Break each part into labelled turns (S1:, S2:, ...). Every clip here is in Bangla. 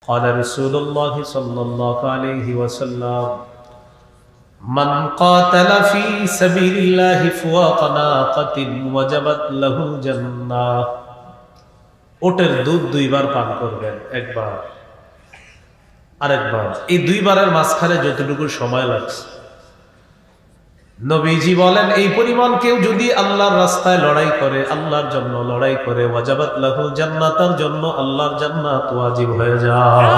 S1: قال رسول الله صلى الله عليه وسلم من قاتل في سبيل الله فوق ناقة وجبت له الجنة ওটের দুধ দুইবার পান করবেন, একবার আরেকবার। এই দুইবারের মাঝখানে যতটুকু সময় লাগছে, নবীজি বলেন এই পরিমাণ কেউ যদি আল্লাহর রাস্তায় লড়াই করে, আল্লাহর জন্য লড়াই করে, ওয়াজাবাত লাহুল জান্নাত, তার জন্য আল্লাহর জান্নাত ওয়াজিব হয়ে যায়।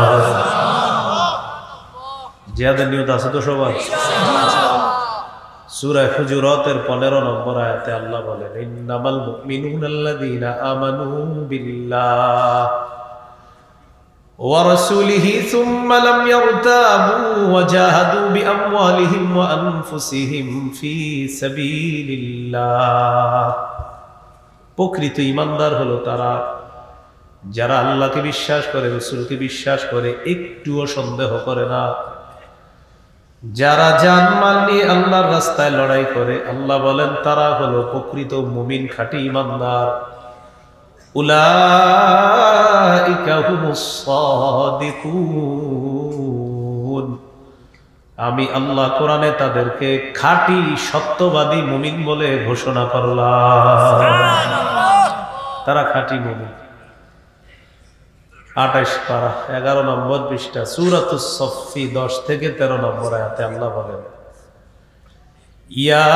S1: জিহাদের নিয়ত আছে তো সবার? সূরা হুজুরাতের 15 নম্বর আয়াতে আল্লাহ বলেন ইন্নামাল মুমিনুনাল্লাযীনা আমানু বিল্লাহ ওয়া রাসূলিহি সুম্মা লাম ইয়ারতাবু ওয়া জাহাদু বিআমওয়ালিহিম ওয়া আনফুসিহিম ফি সাবিলিল্লাহ। প্রকৃত ঈমানদার হলো তারা যারা আল্লাহকে বিশ্বাস করে, রাসূলকে বিশ্বাস করে, একটুও সন্দেহ করে না, যারা জানমাল নিয়ে আল্লাহর রাস্তায় লড়াই করে। আল্লাহ বলেন তারা হলো প্রকৃত মুমিন, খাঁটি ঈমানদার। উলাইকা হুমুস সাদিকুন, আমি আল্লাহ কোরআনে তাদেরকে খাঁটি সত্যবাদী মুমিন বলে ঘোষণা করলাম। তারা খাঁটি মুমিন। 28 পারা 11 নম্বর পৃষ্ঠা সূরাতুস সফফি 10 থেকে 13 নম্বর আয়াতে আল্লাহ বলেন ইয়া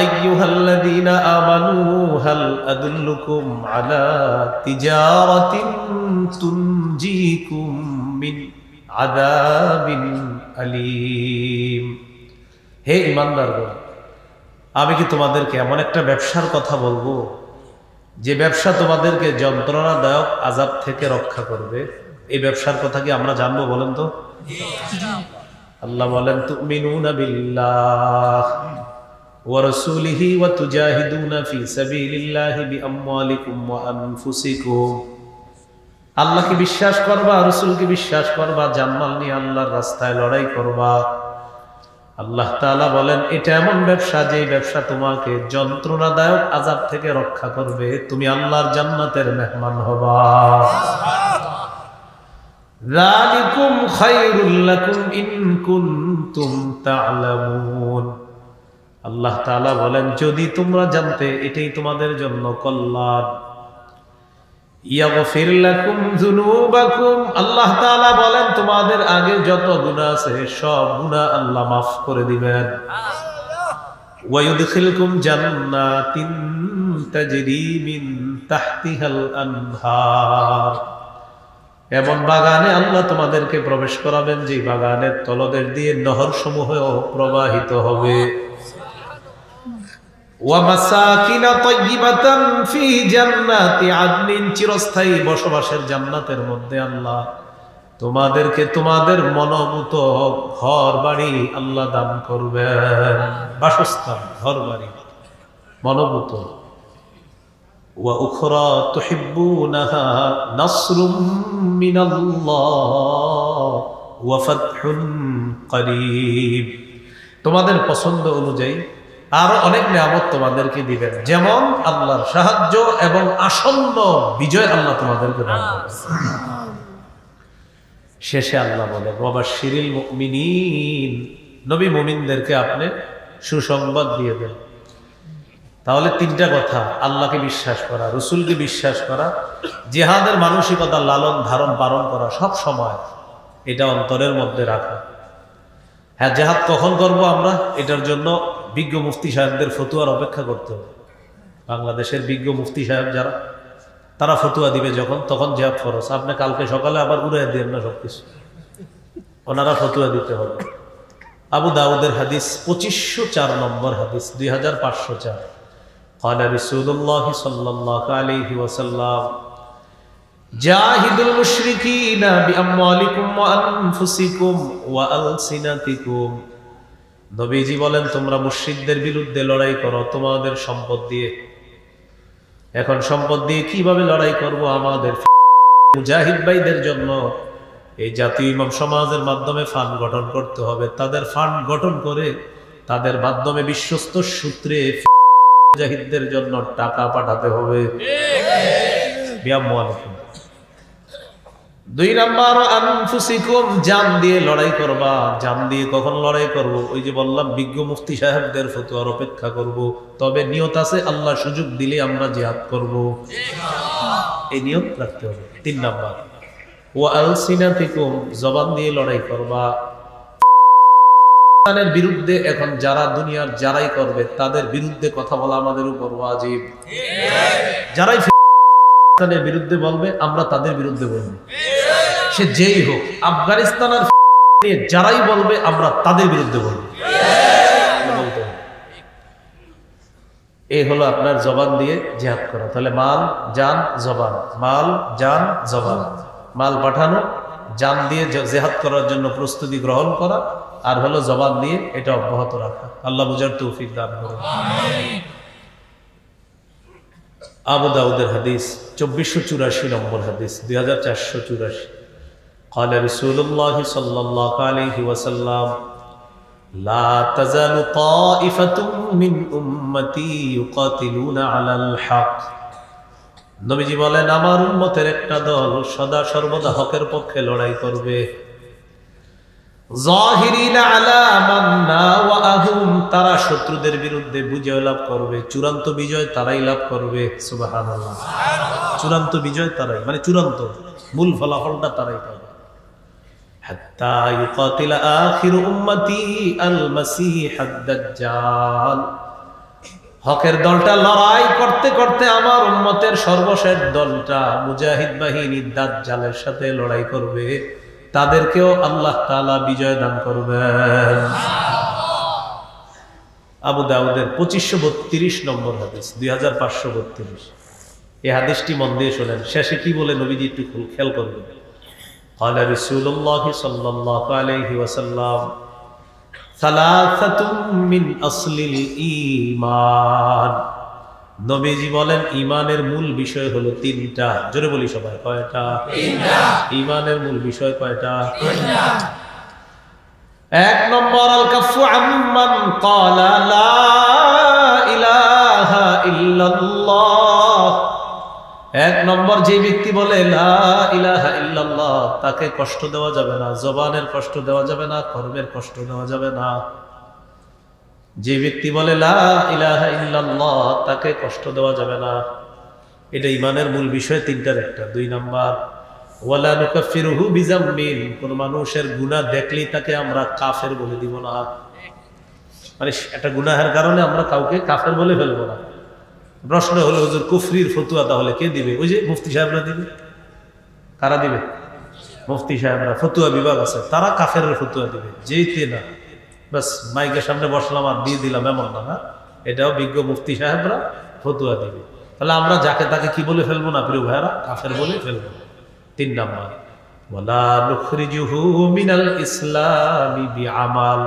S1: আইয়ুহাল্লাযীনা আমানু হাল আদুল্লুকুম আলা তিজারাতিন তুনজিকুম মিন আযাবিন আলীম। হে ঈমানদারগণ, আমি কি তোমাদেরকে এমন একটা ব্যবসার কথা বলবো যে ব্যবসা তোমাদেরকে যন্ত্রণাদায়ক আযাব থেকে রক্ষা করবে? এই ব্যবসার কথা কি আমরা জানবো? বলেন তো। আল্লাহ বলেন তুমিনুনা বিল্লাহ ওয়া রাসূলিহি ওয়া তুজাহিদুনা ফি সাবিলিল্লাহি বিআমওয়ালিকুম ওয়া আনফুসিকুম। আল্লাহকে বিশ্বাস করবা, রাসূলকে বিশ্বাস করবা, জানমাল নিয়ে আল্লাহর রাস্তায় লড়াই করবা। আল্লাহ তাআলা বলেন এটা এমন ব্যবসা যে ব্যবসা তোমাকে যন্ত্রণাদায়ক আযাব থেকে রক্ষা করবে, তুমি আল্লাহর জান্নাতের মেহমান হবা। যালিকুম খায়রুল লাকুম ইন কুনতুম তা'লামুন। আল্লাহ তাআলা বলেন যদি তোমরা জানতে, এটাই তোমাদের জন্য কল্যাণ। ইয়াগফির লাকুম যুনুবাকুম, আল্লাহ তাআলা বলেন তোমাদের আগে যত গুনাহ আছে সব গুনাহ আল্লাহ মাফ করে দিবেন। ওয়া ইউদখিলকুম জান্নাতিন তাজরি মিন তাহতিহাল আনহার, এমন বাগানে আল্লাহ তোমাদেরকে প্রবেশ করাবেন যে বাগানের তলদেশ দিয়ে নহর সমূহ প্রবাহিত হবে। ওয়া মাসাকিনা তাইয়্যিবাতান ফি জান্নাতি আদনিন, চিরস্থায়ী বসবাসের জান্নাতের মধ্যে আল্লাহ তোমাদেরকে তোমাদের মনোমত ঘর বাড়ি আল্লাহ দান করবেন, বাসস্থান, ঘর বাড়ি মনোমত। ওয়া উখরা তুহিব্বুনাহা নাসরুম মিনাল্লাহ ওয়া ফাতহুন করিব, তোমাদের পছন্দ অনুযায়ী আরো অনেক নিয়ামত তোমাদেরকে দিবেন, যেমন আল্লাহর সাহায্য এবং আসন্ন বিজয় আল্লাহ তোমাদেরকে দান করবেন। শেষে আল্লাহ বলেন ওয়াবাশশিরিল মুমিনিন, নবী মুমিনদেরকে আপনি সুসংবাদ দিয়ে দেন। তাহলে তিনটা কথা, আল্লাহকে বিশ্বাস করা, রাসূলকে বিশ্বাস করা, জিহাদের মানসিকতা লালন ধারণ পালন করা সব সময়, এটা অন্তরের মধ্যে রাখা। হ্যাঁ, জিহাদ কখন করব আমরা, এটার জন্য বিজ্ঞ মুফতি সাহেবদের ফতুয়ার অপেক্ষা করতে হবে। বাংলাদেশের বিজ্ঞ মুফতি সাহেব যারা, তারা ফতুয়া দিবে যখন, তখন জিহাদ ফরজ। আপনি কালকে সকালে আবার উড়াই দেন না সবকিছু, ওনারা ফতুয়া দিতে হবে। আবু দাউদের হাদিস 2504 নম্বর হাদিস 2504 قال رسول الله صلى الله عليه وسلم জাহিদুল মুশরিকিনা বিআমওয়ালিকুম ওয়া আনফুসিকুম ওয়া আলসিনাতিকুম, নবীজি বলেন তোমরা মুশরিকদের বিরুদ্ধে লড়াই করো তোমাদের সম্পদ দিয়ে। এখন সম্পদ দিয়ে কিভাবে লড়াই করব? আমাদের মুজাহিদ ভাইদের জন্য এই জাতীয় ইমাম সমাজের মাধ্যমে ফান্ড গঠন করতে হবে। তাদের ফান্ড গঠন করে তাদের মাধ্যমে বিশ্বস্ত সূত্রে মুজাহিদদের জন্য টাকা পাঠাতে হবে। দুই নাম্বার আনফুসিকুম, জান দিয়ে লড়াই করবা। জান দিয়ে কখন লড়াই করব? ওই যে বললাম বিজ্ঞ মুফতি সাহেবদের ফতোয়ার অপেক্ষা করব, তবে নিয়ত আছে আল্লাহ সুযোগ দিলে আমরা জিহাদ করব, এই নিয়ত রাখতে হবে। তিন নাম্বার ওয়া আলসিনাতিকুম, জবান দিয়ে লড়াই করবা। শয়তানের বিরুদ্ধে এখন যারা দুনিয়ার যারাই করবে তাদের বিরুদ্ধে কথা বলা আমাদের উপর ওয়াজিব। যারাই শয়তানের বিরুদ্ধে বলবে আমরা তাদের বিরুদ্ধে বলবো, সে যেই হোক। আফগানিস্তানের নিয়ে যারাই বলবে আমরা তাদের বিরুদ্ধে বলবো। এই হলো আপনার জবান দিয়ে জিহাদ করা। তাহলে মাল, জান, জবান। মাল, জান, জবান। মাল পাঠানো, জান দিয়ে জিহাদ করার জন্য প্রস্তুতি গ্রহণ করা, আর হলো জবান দিয়ে এটা অব্যাহত রাখা। আল্লাহ বুঝার তৌফিক দান করুন। আবু দাউদের হাদিস 2484 নম্বর হাদিস, 2484। قال رسول الله صلى الله عليه وسلم لا تزال طائفة من أمتي يقاتلون على الحق। নবীজি বলেন আমার উম্মতের একটা দল সদা সর্বদা হকের পক্ষে লড়াই করবে। যাহিরিনা আলা মান নাওয়াহুম, তারা শত্রুদের বিরুদ্ধে বিজয় লাভ করবে। চূড়ান্ত বিজয় তারাই লাভ করবে। সুবহানাল্লাহ। চূড়ান্ত বিজয় তারাই, মানে চূড়ান্ত মূল ফলাফলটা তারাই পাবে। হাত্তা ইউকাতিলা আখিরু উম্মতি আল মাসিহ আদ-দাজ্জাল, হকের দলটা লড়াই করতে করতে আমার উম্মতের সর্বশেষ দলটা মুজাহিদ বাহিনী দাজ্জালের সাথে লড়াই করবে, তাদেরকেও আল্লাহ তাআলা বিজয় দান করবেন। আবু দাউদের 2532 নম্বর হাদিস, 2532। এই হাদিসটি মন দিয়ে শোনেন। শেষে কি বলে নবীজি একটু খেয়াল করবেন। قال رسول الله صلى الله عليه وسلم ثلاثة من أصل الإيمان। নবীজি বলেন ইমানের মূল বিষয় হলো তিনটা। জোরে বলি সবাই, কয়টা? তিনটা। ইমানের মূল বিষয় কয়টা? তিনটা। এক নম্বর আল কাফু আম্মান ক্বালা লা ইলাহা ইল্লাল্লাহ। এক নম্বর, যে ব্যক্তি বলে লা ইলাহা ইল্লাল্লাহ তাকে কষ্ট দেওয়া যাবে না, জবানের কষ্ট দেওয়া যাবে না, কর্মের কষ্ট দেওয়া যাবে না। যে ব্যক্তি বলে লা ইলাহা ইল্লাল্লাহ তাকে কষ্ট দেওয়া যাবে না। এটা ইমানের মূল বিষয় তিনটার একটা। দুই নাম্বার ওয়ালা নুকাফিরুহু বিযামবিন, কোন মানুষের গুনাহ দেখলেই তাকে আমরা কাফের বলে দিব না। মানে একটা গুনাহের কারণে আমরা কাউকে কাফের বলে ফেলবো না। প্রশ্ন হলো হুজুর কুফরির ফতোয়া তাহলে কে দিবে? ওই যে মুফতি সাহেবরা দিবে। কারা দিবে? মুফতি সাহেবরা, ফতোয়া বিভাগ আছে, তারা কাফেরের ফতোয়া দিবে। যেইতে না বাস মাইকের সামনে বসলাম আর দিয়ে দিলাম এমন না, না, এটাও বিজ্ঞ মুফতি সাহেবরা ফতোয়া দিবে। তাহলে আমরা যাকে তাকে কি বলে ফেলবো না প্রিয় ভাইরা? কাফের বলে ফেলবো। তিন নাম্বার ওয়ালা নুখরিজুহু মিনাল ইসলামি বিআমাল,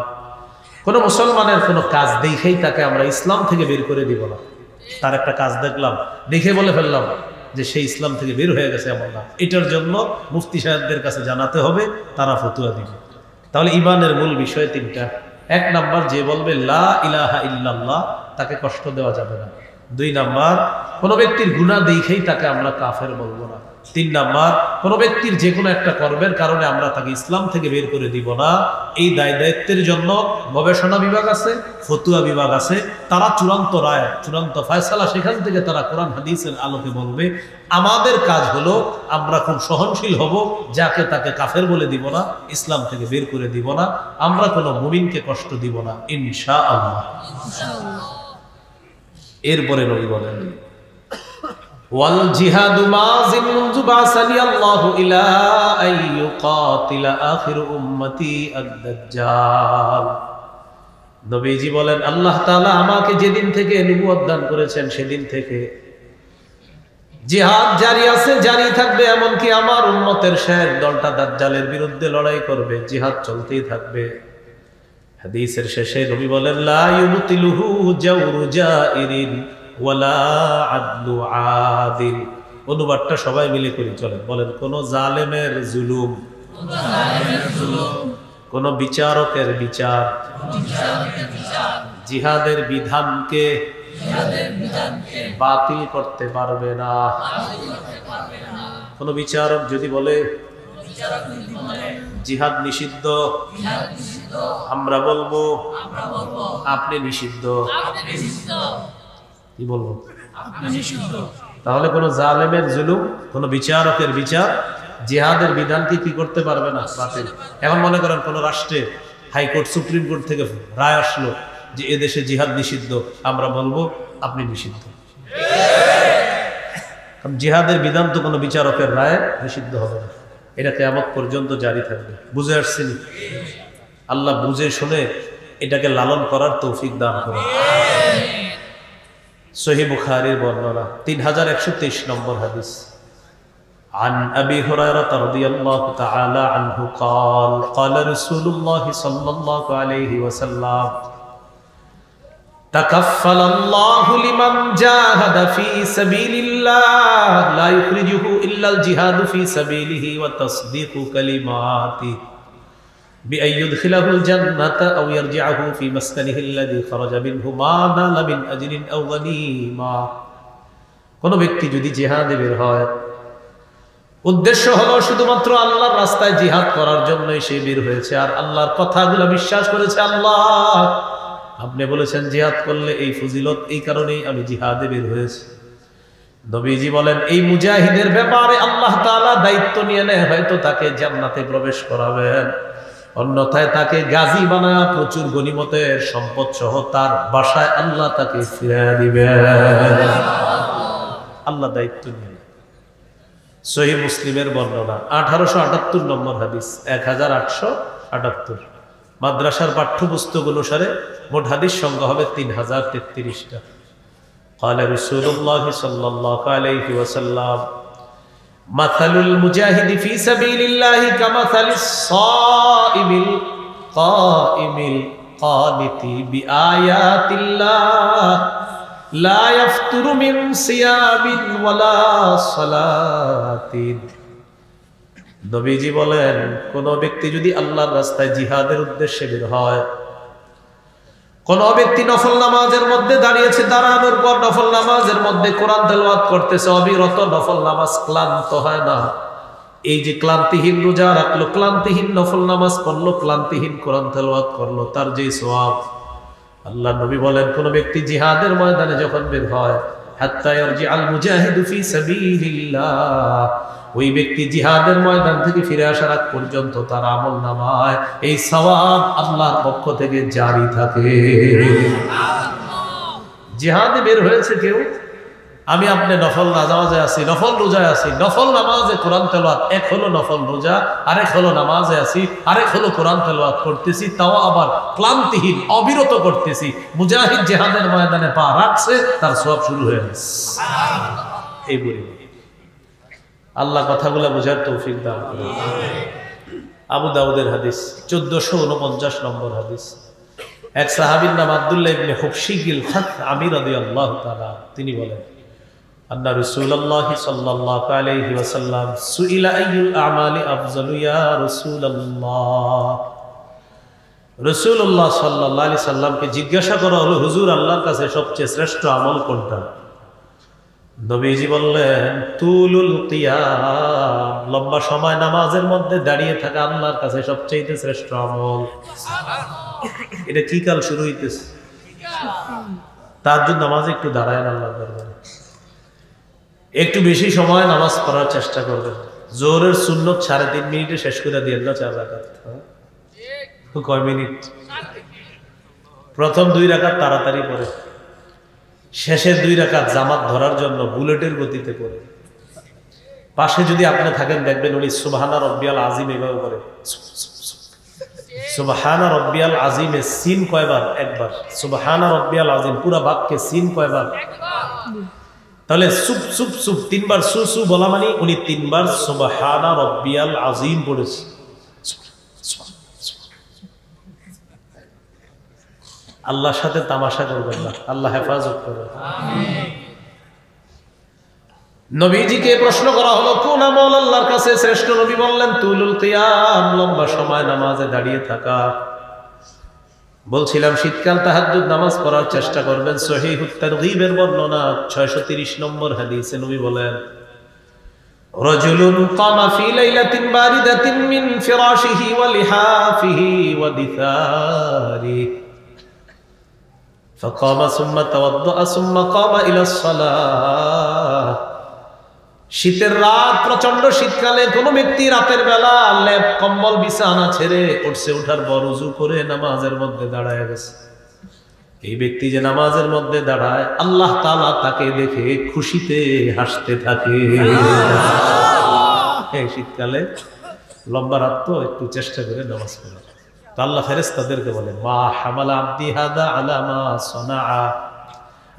S1: কোন মুসলমানের কোন কাজ দেখেই তাকে আমরা ইসলাম থেকে বের করে দিব না। তার একটা কাজ দেখলাম, দেখে বলে ফেললাম যে সে ইসলাম থেকে বের হয়ে গেছে, এমন না। এটার জন্য মুফতি সাহেবদের কাছে জানাতে হবে, তারা ফতোয়া দিবে। তাহলে ইমানের মূল বিষয় তিনটা। এক নাম্বার, যে বলবে লা ইলাহা ইল্লাল্লাহ তাকে কষ্ট দেওয়া যাবে না। দুই নাম্বার, কোন ব্যক্তির গুনাহ দেখেই তাকে আমরা কাফের বলবো না। তিন নাম্বার, কোন ব্যক্তির যে কোনো একটা কর্মের কারণে আমরা তাকে ইসলাম থেকে বের করে দিব না। এই দায়িত্বের জন্য গবেষণা বিভাগ আছে, ফতুয়া বিভাগ আছে, তারা চূড়ান্ত রায়, চূড়ান্ত ফয়সালা সেখান থেকে তারা কোরআন হাদিসের আলোকে বলবে। আমাদের কাজ হলো আমরা খুব সহনশীল হব, যাকে তাকে কাফের বলে দিব না, ইসলাম থেকে বের করে দিব না, আমরা কোনো মুমিনকে কষ্ট দিব না ইনশাআল্লাহ। এরপরে নবী বলেন ওয়াল জিহাদু মাযিন মুনযু বাসানি আল্লাহু ইলা আইয়ুকাতিলা আখির উম্মতি আদ-দাজ্জাল। নবীজি বলেন আল্লাহ তাআলা আমাকে যেদিন থেকে নবুয়ত দান করেছেন সেদিন থেকে জিহাদ জারি আছে, জারি থাকবে, এমনকি আমার উম্মতের শেষ দলটা দাজ্জালের বিরুদ্ধে লড়াই করবে, জিহাদ চলতেই থাকবে। হাদিসের শেষে নবী বলেন লা ইউবতিলুহু জাওরু জাইরিন ওয়ালা আদলু আদিল। অনুবাদটা সবাই মিলে করি, চলেন বলেন। কোন জালেমের জুলুম, কোন বিচারকের বিচার জিহাদের বিধানকে বাতিল করতে পারবে না। কোন বিচারক যদি বলে জিহাদ নিষিদ্ধ, আমরা বলবো আপনি নিষিদ্ধ। কি বলবো? তাহলে কোন জালেমের জুলুম, কোন বিচারকের বিচার জিহাদের বিধানকে কি করতে পারবে না, বাতিল। এখন মনে করেন কোন রাষ্ট্রে হাইকোর্ট সুপ্রিম কোর্ট থেকে রায় আসলো যে এদেশে জিহাদ নিষিদ্ধ, আমরা বলবো আপনি নিষিদ্ধ। জিহাদের বিধান তো কোনো বিচারকের রায় নিষিদ্ধ হবে না, এটা কিয়ামত পর্যন্ত জারি থাকবে। বুঝে আসছেন? আল্লাহ বুঝে শুনে এটাকে লালন করার তৌফিক দান করুন। সহিহ বুখারীর বর্ণনা 3123 নম্বর হাদিস। عن أبي هريرة رضي الله تعالى عنه قال قال رسول الله صلى الله عليه وسلم تكفل الله لمن جاهد في سبيل الله لا يخرجه إلا الجهاد في سبيله وتصديق كلماته بأن يدخله الجنة أو يرجعه في مسكنه الذي خرج منه ما نال من أجر أو غنيمة। কোন ব্যক্তি যদি জিহাদে বের হয়, উদ্দেশ্য হলো শুধুমাত্র আল্লাহর রাস্তায় জিহাদ করার জন্যই সে বের হয়েছে, আর আল্লাহর কথাগুলো বিশ্বাস করেছে, আল্লাহ আপনি বলেছেন জিহাদ করলে এই ফজিলত, এই কারণেই আমি জিহাদে বের হয়েছি। নবীজি বলেন এই মুজাহিদের ব্যাপারে আল্লাহ তাআলা দায়িত্ব নিয়ে নেয়, হয়তো তাকে জান্নাতে প্রবেশ করাবেন, অন্যথায় তাকে গাজী বানায় প্রচুর গনিমতের সম্পদ সহ তার বাসায় আল্লাহ তাকে ফিরিয়ে দিবেন। আল্লাহ দায়িত্ব নিয়ে। সহিহ মুসলিমের বর্ণনা 1878 নম্বর হাদিস, 1878। মাদ্রাসার পাঠ্যপুস্তক অনুসারে মোট হাদিস সংখ্যা হবে 3033টা। قال رسول الله صلى الله عليه وسلم مثل المجاهد في سبيل الله كمثل الصائم القائم القانت بآيات الله لا يفتر من صيام ولا صلاة। নবীজি বলেন কোন ব্যক্তি যদি আল্লাহর রাস্তায় জিহাদের উদ্দেশ্যে বের হয়, কোন ব্যক্তি নফল নামাজের মধ্যে দাঁড়িয়েছে, দাঁড়ানোর পর নফল নামাজের মধ্যে কোরআন তেলাওয়াত করতেছে, অবিরত নফল নামাজ, ক্লান্ত হয় না। এই যে ক্লান্তিহীন রোজা রাখলো, ক্লান্তিহীন নফল নামাজ পড়লো, ক্লান্তিহীন কোরআন তেলাওয়াত করলো, তার যে সওয়াব, আল্লাহ নবী বলেন কোন ব্যক্তি জিহাদের ময়দানে যখন বের হয়, হাত্তা ইয়ারজিআল মুজাহিদু ফি সাবিলিল্লাহ, ওই ব্যক্তি জিহাদের ময়দান থেকে ফিরে আসার আগ পর্যন্ত তার আমলনামায় এই সওয়াব আল্লাহর পক্ষ থেকে জারি থাকে। জিহাদে বের হয়েছে কেউ, আমি আপনি নফল নামাজে আছি, নফল রোজায় আছি, নফল নামাজে কোরআন তেলাওয়াত, এক হলো নফল রোজা, আরেক হলো নামাজে আছি, আরেক হলো কোরআন তেলাওয়াত করতেছি, তাও আবার ক্লান্তিহীন অবিরত করতেছি। মুজাহিদ জিহাদের ময়দানে পা রাখছে, তার সওয়াব শুরু হয়ে গেছে। এই বলি আল্লাহ কথাগুলো বোঝার তৌফিক দান করুন। আবু দাউদের হাদিস 1449 নম্বর হাদিস। এক সাহাবীর নাম আব্দুল্লাহ ইবনে হুবশিগিল খাতআমি রাদিয়াল্লাহু তাআলা, তিনি বলেন আন্না রাসূলুল্লাহ সাল্লাল্লাহু আলাইহি ওয়াসাল্লাম সুইলা আইয়ুল আমালি আফজালু ইয়া রাসূলুল্লাহ। রাসূলুল্লাহ সাল্লাল্লাহু আলাইহি সাল্লামকে জিজ্ঞাসা করা হলো, হুজুর আল্লাহর কাছে সবচেয়ে শ্রেষ্ঠ আমল কোনটা? নবীজি বললেন তুলুল কিয়াম, লম্বা সময় নামাজের মধ্যে দাঁড়িয়ে থাকা আল্লাহর কাছে সবচেয়ে শ্রেষ্ঠ আমল। এটা কি কাল শুরু হইতেছে? তাহাজ্জুদ নামাজে একটু দাঁড়ায় আল্লাহর দরবারে, একটু বেশি সময় নামাজ পড়ার চেষ্টা করবেন। জোহরের সুন্নত 3.5 মিনিটে শেষ করে দিয়ে না 4 রাকাত। কয় মিনিট? প্রথম 2 রাকাত তাড়াতাড়ি পড়ে, শেষের 2 রাকাত জামাত ধরার জন্য বুলেটের গতিতে পড়ে। পাশে যদি আপনি থাকেন দেখবেন উনি সুবহানা রব্বিয়াল আযীম এভাবে করে। সুবহানা রব্বিয়াল আযীমে সিন কয়বার? একবার। সুবহানা রব্বিয়াল আযীম পুরো বাক্যে সিন কয়বার? তাহলে সুপ সুপ সুপ 3 বার সু সু বলা মানে উনি 3 বার সুবহানা রব্বিয়াল আযীম পড়েছে। আল্লাহর সাথে তামাশা করবেন না, আল্লাহ হেফাজত করবেন। নবীজিকে প্রশ্ন করা হলো কোন আমল আল্লাহর কাছে শ্রেষ্ঠ? নবী বললেন তুলুল কিয়াম, লম্বা সময় নামাজে দাঁড়িয়ে থাকা। বলছিলাম শীতকাল তাহাজ্জুদ নামাজ পড়ার চেষ্টা করবেন। সহিহুত তারগীবের বর্ণনা 630 নম্বর হাদিসে নবী বলেন রাজুলুন কামা ফি লাইলাতিন বারিদাতিন মিন ফিরাশিহি ওয়া লিহাফিহি ওয়া দিসারি ফাকামা সুম্মা তাওয়াদ্দা সুম্মা কামা ইলা সালাহ। শীতের রাত, প্রচন্ড শীতকালে কোন ব্যক্তি রাতের বেলা লেপ কম্বল বিছানা ছেড়ে উঠছে, উঠার পর ওযু করে নামাজের মধ্যে দাঁড়ায় গেছে। এই ব্যক্তি যে নামাজের মধ্যে দাঁড়ায়, আল্লাহ তাআলা তাকে দেখে খুশিতে হাসতে থাকে। এই শীতকালে লম্বা রাত তো একটু চেষ্টা করে নামাজ পড়া। তো আল্লাহ ফেরেশতাদেরকে বলে, মা হামালা আব্দি হাদা আলা মা সানাআ।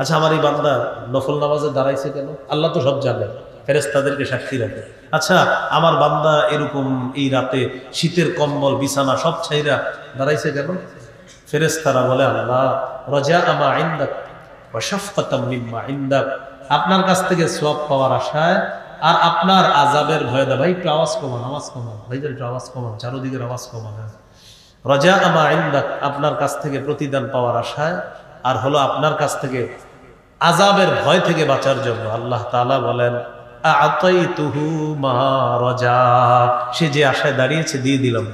S1: আচ্ছা, আমার এই বান্দা নফল নামাজে দাঁড়াইছে কেন? আল্লাহ তো সব জানে, ফেরেশতাদেরকে সাক্ষী রাখে। আচ্ছা, আমার বান্দা এরকম এই রাতে শীতের কম্বল বিছানা সব ছাইরা দাঁড়াইছে কেন? ফেরেশতারা বলে, আল্লাহ রাজা আমা ইনদাক ওয়া শাফকাতাম মিম্মা ইনদাক, আপনার কাছ থেকে সওয়াব পাওয়ার আশায় আর আপনার আযাবের ভয়ে। ভাই একটু আওয়াজ কমান, আওয়াজ কমান, ভাইদের একটু আওয়াজ কমান, চারদিকের আওয়াজ কমান। রাজা আমা ইনদাক, আপনার কাছ থেকে প্রতিদান পাওয়ার আশায়, আর হলো আপনার কাছ থেকে আযাবের ভয় থেকে বাঁচার জন্য। আল্লাহ তাআলা বলেন, আ'তাইতুহু মা রাজা, সে যে আশায় দাঁড়িয়েছে দিয়ে দিলাম।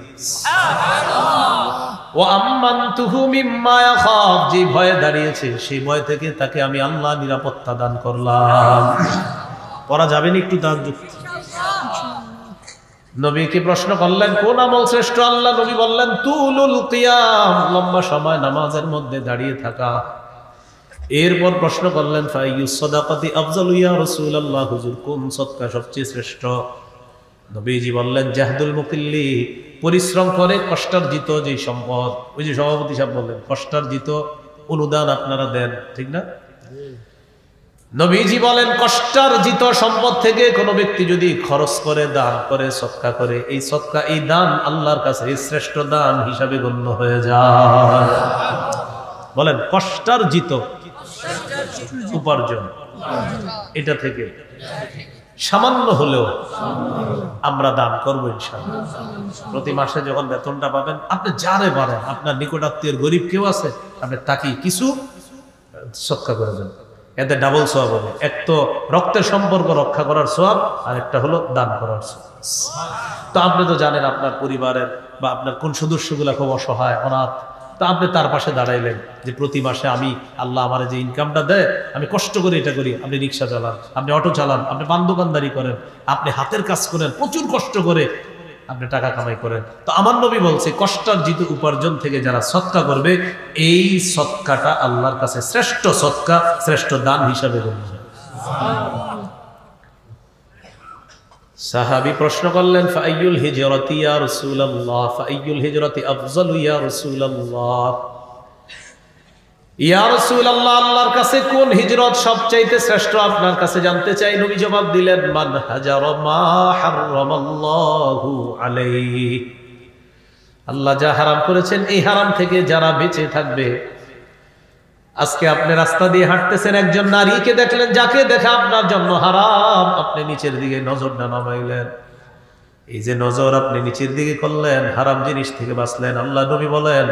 S1: ওয়া আম্মানতুহু মিম্মা ইয়াখাফ, যে ভয়ে দাঁড়িয়েছে সেই ভয় থেকে তাকে আমি আল্লাহ নিরাপত্তা দান করলাম। পড়া যাবে না একটু তাহাজ্জুদ? নবীকে প্রশ্ন করলেন, কোন আমল শ্রেষ্ঠ? আল্লাহ নবী বললেন, তুলুল কিয়াম, লম্বা সময় নামাজের মধ্যে দাঁড়িয়ে থাকা। এরপর প্রশ্ন করলেন, ফাইয়ুস সাদাকাতি আফজালু ইয়া রাসূলুল্লাহ, হুজুর কোন সদকা সবচেয়ে শ্রেষ্ঠ? নবীজি বললেন, জাহদুল মুকিল্লি, পরিশ্রম করে কষ্টার্জিত যে সম্পদ। ওই যে সভাপতি সাহেব বললেন, কষ্টার্জিত অনুদান আপনারা দেন, ঠিক না? নবীজি বলেন, কষ্টার্জিত সম্পদ থেকে কোনো ব্যক্তি যদি খরচ করে, দান করে, সদকা করে, এই সদকা, এই দান আল্লাহর কাছে শ্রেষ্ঠ দান হিসাবে গণ্য হয়ে যায়। বলেন, কষ্টার্জিত উপার্জন, এটা থেকে সামান্য হলেও আমরা দান করবো ইনশাআল্লাহ। প্রতি মাসে যখন বেতনটা পাবেন, আপনি যারে পারেন, আপনার নিকটাত্মীয় গরিব কেউ আছে, আপনি তাকে কিছু সদকা করে দেন, এতে ডাবল সওয়াব হবে। এক তো রক্তের সম্পর্ক রক্ষা করার সওয়াব, আর একটা হলো দান করার সওয়াব। তো আপনি তো জানেন আপনার পরিবারের বা আপনার কোন সদস্যগুলা খুব অসহায়, অনাথ, তা আপনি তার পাশে দাঁড়াইলেন যে প্রতি মাসে আমি, আল্লাহ আমার যে ইনকামটা দেয়, আমি কষ্ট করে এটা করি। আপনি রিক্সা চালান, আপনি অটো চালান, আপনি পান দোকানদারি করেন, আপনি হাতের কাজ করেন, প্রচুর কষ্ট করে আপনি টাকা কামাই করেন। তো আমার নবী বলছে, কষ্টার্জিত উপার্জন থেকে যারা সদকা করবে, এই সদকাটা আল্লাহর কাছে শ্রেষ্ঠ সদকা, শ্রেষ্ঠ দান হিসাবে গণ্য হয়। সাহাবী প্রশ্ন করলেন, ফাআইয়ুল হিজরাতি ইয়া রাসূলুল্লাহ, ফাআইয়ুল হিজরাতি আফজালু ইয়া রাসূলুল্লাহ। ইয়া রাসূলুল্লাহ, আল্লাহর কাছে কোন হিজরত সবচাইতে শ্রেষ্ঠ আপনার কাছে জানতে চাই। নবী জবাব দিলেন, মান হাজারা মা হারামাল্লাহু আলাইহি, আল্লাহ যা হারাম করেছেন এই হারাম থেকে যারা বেঁচে থাকবে। আজকে আপনি রাস্তা দিয়ে হাঁটতেছেন, একজন নারীকে দেখলেন, যাকে দেখা আপনার জন্য হারাম, আপনি নিচের দিকে নজরটা নামাইলেন। এই যে নজর আপনি নিচের দিকে করলেন, হারাম জিনিস থেকে বাঁচলেন। আল্লাহ নবী বলেন,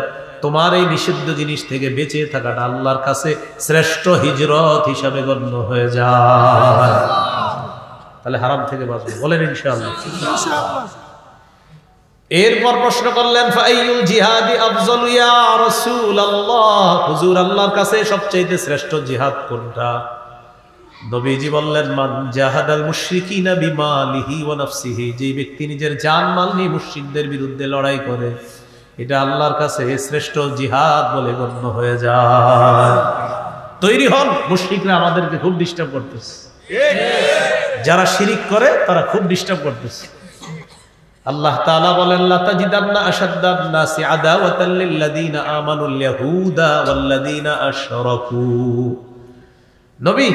S1: তোমার এই নিষিদ্ধ জিনিস থেকে বেঁচে থাকাটা আল্লাহর কাছে শ্রেষ্ঠ হিজরত হিসাবে গণ্য হয়ে যায়। তাহলে হারাম থেকে বাঁচবো, বলেন ইনশাআল্লাহ। এরপর প্রশ্ন করলেন, ফাআইয়ুল জিহাদি আফজালু ইয়া রাসূলুল্লাহ, হুজুর আল্লাহর কাছে সবচেয়ে শ্রেষ্ঠ জিহাদ কোনটা? নবীজি বললেন, মান জাহাদাল মুশরিকিনা বিমালিহি ওয়া নাফসিহি, যে ব্যক্তি নিজের জান মাল নিয়ে মুশরিকদের বিরুদ্ধে লড়াই করে, এটা আল্লাহর কাছে শ্রেষ্ঠ জিহাদ বলে গণ্য হয়ে যায়। তৈরি হন, মুশরিকরা আমাদেরকে খুব ডিস্টার্ব করতেছে, যারা শিরিক করে তারা খুব ডিস্টার্ব করতেছে। আল্লাহ তাআলা বলেন, লা তাজিদান্না আশাদ্দান নাসি আদাওয়াতাল লিল্লাযিনা আমানুল ইয়াহুদা ওয়াল্লাযিনা আশরাকু। নবী,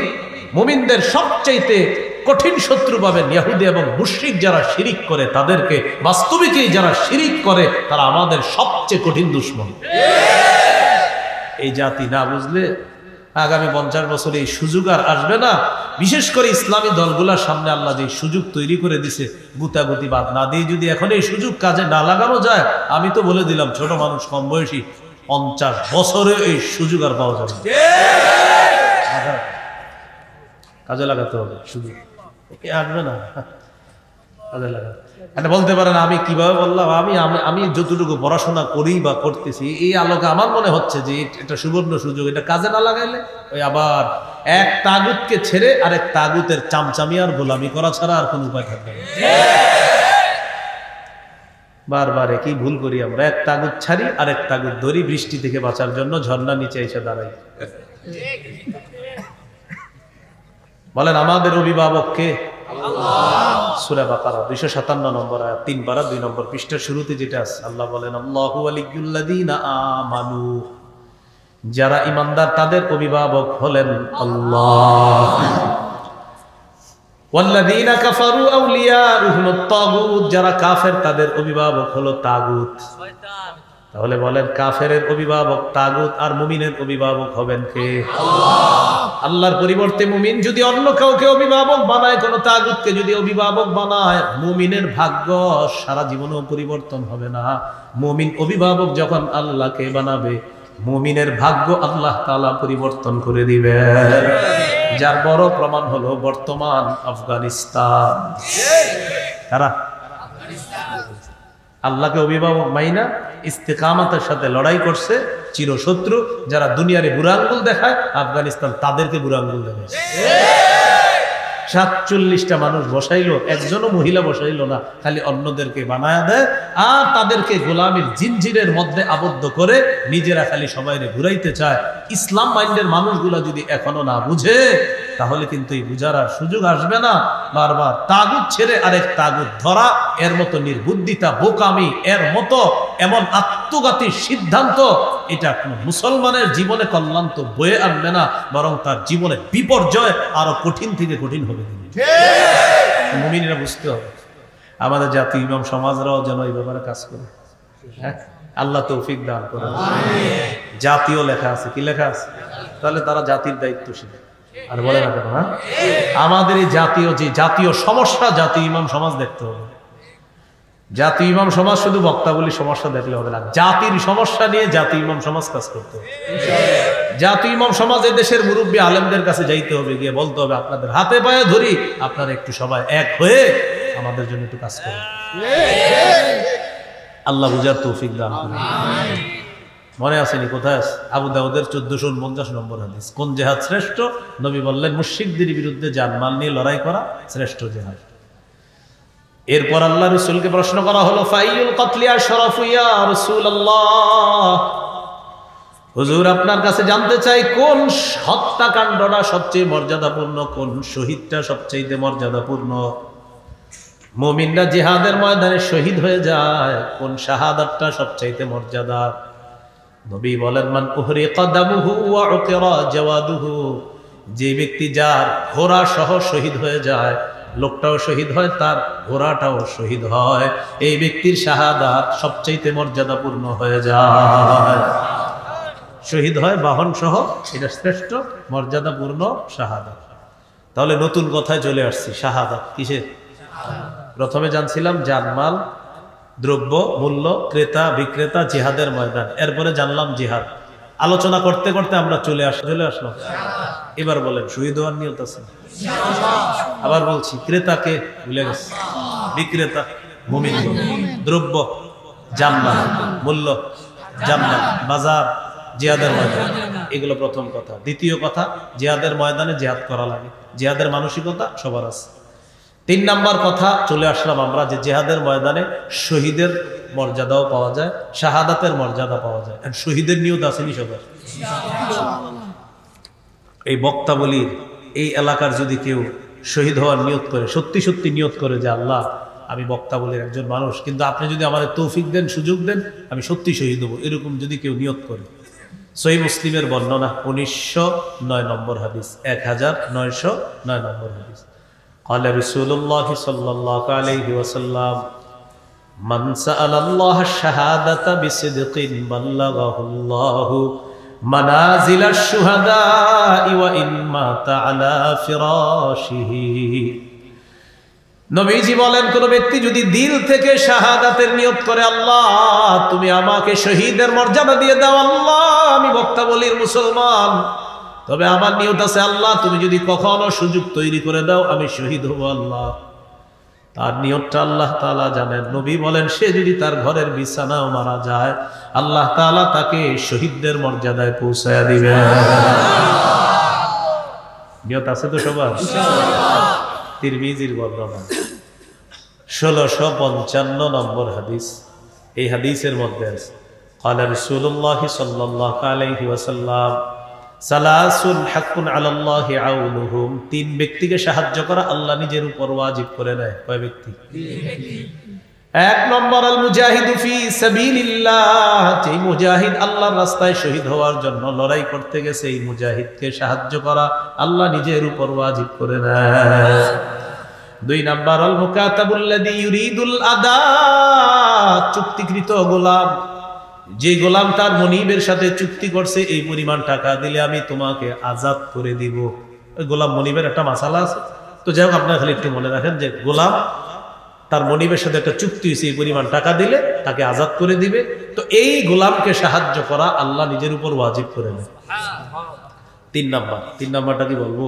S1: মুমিনদের সবচেয়ে কঠিন শত্রু পাবেন ইহুদি এবং মুশরিক যারা শিরিক করে তাদেরকে। বাস্তবিকই যারা শিরিক করে তারা আমাদের সবচেয়ে কঠিন দুশমন। এই জাতি না বুঝলে আগামী 50 বছরে এই সুযোগ আর আসবে না। বিশেষ করে ইসলামী দলগুলোর সামনে আল্লাহ যে সুযোগ তৈরি করে দিছে, গুতাগুতি বাদ না দিয়ে যদি এখন এই সুযোগ কাজে না লাগানো যায়, আমি তো বলে দিলাম, ছোট মানুষ কম বয়সী 50 বছরে এই সুযোগ আর পাওয়া যাবে না। কাজে লাগাতে হবে, সুযোগ আসবে না। এটা বলতে পারেন আমি কিভাবে বললাম, আমি যতটুকু পড়াশোনা করি বা করতেছি এই আলোকে আমার মনে হচ্ছে যে এটা সুবর্ণ সুযোগ, এটা কাজে না লাগাইলে ওই আবার এক তাগুতকে ছেড়ে আরেক তাগুতের চামচামি আর গোলামি করা ছাড়া আর কোন উপায় থাকবে না। বারবার একই ভুল করি আমরা, এক তাগুত ছাড়ি আরেক তাগুত ধরি, বৃষ্টি থেকে বাঁচার জন্য ঝর্ণা নিচে এসে দাঁড়াই। বলেন আমাদের অভিভাবক কে? সূরা বাকারা 257 নম্বর আয়াত 3 পারা 2 নম্বর পৃষ্ঠার শুরুতে যেটা আছে, আল্লাহ বলেন আল্লাহু ওয়ালিয়্যুল্লাযীনা আমানু, যারা ঈমানদার তাদের অভিভাবক হলেন আল্লাহ। ওয়াল্লাযীনা কাফারু আউলিয়াউহুমুত তাগুত, যারা কাফের তাদের অভিভাবক হলো তাগুত। তাহলে বলেন কাফেরের অভিভাবক তাগুত আর মুমিনের অভিভাবক হবেন কে? আল্লাহ। আল্লাহর পরিবর্তে মুমিন যদি অন্য কাউকে অভিভাবক বানায়, কোন তাগুতকে যদি অভিভাবক বানায়, মুমিনের ভাগ্য সারা জীবনেও পরিবর্তন হবে না। মুমিন অভিভাবক যখন আল্লাহকে বানাবে, মুমিনের ভাগ্য আল্লাহ তাআলা পরিবর্তন করে দিবেন। যার বড় প্রমাণ হলো বর্তমান আফগানিস্তান। কারা আল্লাহকে অভিভাবক মাইনা ইস্তেকামতের সাথে লড়াই করছে চিরশত্রু, যারা দুনিয়ারে বুড়া আঙ্গুল দেখায়, আফগানিস্তান তাদেরকে বুড়া আঙ্গুল দেখায়। 47টা মানুষ বসাইলো, একজনও মহিলা বসাইলো না, খালি অন্যদেরকে বানায়া দেয় আর তাদেরকে গোলামীর জিনজিরের মধ্যে আবদ্ধ করে নিজেরা খালি সবাইরে ঘুরাইতে চায়। ইসলাম মাইন্ডের মানুষগুলা যদি এখনো না বুঝে, তাহলে কিন্তু এই বুঝার আর সুযোগ আসবে না। বারবার তাগুত ছেড়ে আরেক তাগুত ধরা, এর মতো নির্বুদ্ধিতা, বোকামি, এর মতো এমন আত্মঘাতী সিদ্ধান্ত, এটা কোন মুসলমানের জীবনে কল্যাণ তো বয়ে আনবে না, বরং তার জীবনে বিপর্যয় আরো কঠিন থেকে কঠিন হবে। মুমিনেরা বুঝতে হবে। আমাদের জাতীয় ইমাম সমাজরাও যেন এই ব্যাপারে কাজ করে। হ্যাঁ, আল্লাহ তৌফিক দান করে। জাতীয় লেখা আছে, কি লেখা আছে? তাহলে তারা জাতির দায়িত্বশীল। আর বলে না কেন? হ্যাঁ, আমাদের এই জাতীয় যে জাতীয় সমস্যা, জাতীয় ইমাম সমাজ দেখতে হবে। জাতীয় ইমাম সমাজ শুধু বক্তাবলী সমস্যা দেখলে হবে না, জাতির সমস্যা নিয়ে জাতীয় ইমাম সমাজ কাজ করতে হবে। জাতীয় ইমাম সমাজ দেশের মুরব্বী আলেমদের কাছে যাইতে হবে, গিয়ে বলতে হবে আপনাদের হাতে পায়ে ধরি, আপনারা একটু সবাই এক হয়ে আমাদের জন্য একটু কাজ করুন। আল্লাহ বুঝার তৌফিক দান করুন। মনে আসেনি কোথায় আছে? আবু দাউদের 1449 নম্বর হাদিস। কোন জিহাদ শ্রেষ্ঠ? নবী বললেন মুশরিকদের বিরুদ্ধে জানমাল নিয়ে লড়াই করা শ্রেষ্ঠ জিহাদ। এরপর আল্লাহ রাসূলকে প্রশ্ন করা হলো ফাইয়ুল কতলি আশরাফু ইয়া রাসূলুল্লাহ, হুজুর আপনার কাছে জানতে চাই কোন হত্যাকাণ্ডটা সবচেয়ে মর্যাদাপূর্ণ, কোন শহীদটা সবচেয়ে মর্যাদাপূর্ণ? মুমিনরা জিহাদের ময়দানে শহীদ হয়ে যায়, কোন শাহাদাতটা সবচেয়ে মর্যাদা? নবী বলেন মান উহরিকা দামুহু ওয়া উকিরা জাওয়াদুহু, যে ব্যক্তি যার ঘোড়া সহ শহীদ হয়ে যায়, লোকটাও শহীদ হয়, তার ঘোড়াটাও শহীদ হয়, এই ব্যক্তির শাহাদাত সবচেয়ে মর্যাদাপূর্ণ হয়ে যায়। শহীদ হয় বাহন সহ, এটা শ্রেষ্ঠ মর্যাদাপূর্ণ শাহাদাত। তাহলে নতুন কথায় চলে আসছি, শাহাদাত কিসে? প্রথমে জানছিলাম জানমাল, দ্রব্য মূল্য, ক্রেতা বিক্রেতা, জিহাদের ময়দান। এরপরে জানলাম জিহাদ। আলোচনা করতে করতে আমরা চলে আসলাম। এবার বলেন শহীদ হওয়ার নিয়ত আছে? আবার বলছি, ক্রেতাকে ভুলে গেছে, বিক্রেতা মুমিন, দ্রব্য জানমাল, মূল্য জান্নাত, বাজার, জিহাদের ময়দান, এগুলো প্রথম কথা। দ্বিতীয় কথা, জিহাদের ময়দানে জিহাদ করা লাগে, জিহাদের মানসিকতা সবার আছে। 3 নাম্বার কথা চলে আসলাম আমরা, যে জিহাদের ময়দানে শহীদের মর্যাদাও পাওয়া যায়, শাহাদাতের মর্যাদা পাওয়া যায়। আর শহীদের নিয়ত আসেনি সবার? এই বক্তাবলীর এই এলাকার যদি কেউ শহীদ হওয়ার নিয়ত করে, সত্যি সত্যি নিয়ত করে যে আল্লাহ আমি বক্তাবলীর একজন মানুষ, কিন্তু আপনি যদি আমাদের তৌফিক দেন, সুযোগ দেন, আমি সত্যি শহীদ হবো, এরকম যদি কেউ নিয়ত করে, সহিহ মুসলিমের বর্ণনা 1909 নম্বর হাদিস, 1909 নম্বর হাদিস। قال رسول الله صلى الله عليه وسلم من سأل الله الشهادة بصدق بلغه الله منازل الشهداء وإن مات على فراشه। নবীজি বলেন, কোন ব্যক্তি যদি দিল থেকে শাহাদাতের নিয়ত করে, আল্লাহ তুমি আমাকে শহীদের মর্যাদা দিয়ে দাও, আল্লাহ আমি বক্তাবলীর মুসলমান, তবে আমার নিয়ত আছে আল্লাহ তুমি যদি কখনো সুযোগ তৈরি করে দাও আমি শহীদ হব আল্লাহ, তার নিয়তটা আল্লাহ তাআলা জানেন। নবী বলেন সে যদি তার ঘরের বিছানাও মারা যায় আল্লাহ তাআলা তাকে শহীদদের মর্যাদায় পৌঁছায়া দিবেন। নিয়ত আছে তো সবার? তিরমিজির বর্ণনা 1655 নম্বর হাদিস। এই হাদিসের মধ্যে আছে قال رسول الله صلى الله عليه وسلم সালাসুন হাক্কুন আলাল্লাহি আউনুহুম, তিন ব্যক্তিকে সাহায্য করা আল্লাহ নিজের উপর ওয়াজিব করে নেয়। কয় ব্যক্তি? এক নম্বর আল মুজাহিদু ফি সাবিলিল্লাহ, যে মুজাহিদ আল্লাহর রাস্তায় শহীদ হওয়ার জন্য লড়াই করতে গেছে এই মুজাহিদকে সাহায্য করা আল্লাহ নিজের উপর ওয়াজিব করে নেয়। দুই নাম্বার আল মুকাতাবুল্লাযী ইউরিদুল আদা, চুক্তিকৃত গোলাম, যে গোলাম তার মনিবের সাথে চুক্তি করছে এই পরিমাণ টাকা দিলে আমি তোমাকে আজাদ করে দিব। ওই গোলাম মনিবের একটা মাসালা আছে, তো যাই হোক আপনারা খালি একটু মনে রাখেন যে গোলাম তার মনিবের সাথে একটা চুক্তি হয়েছে এই পরিমাণ টাকা দিলে তাকে আজাদ করে দিবে। তো এই গোলামকে সাহায্য করা আল্লাহ নিজের উপর ওয়াজিব করে নেয়। তিন নাম্বারটা কি বলবো?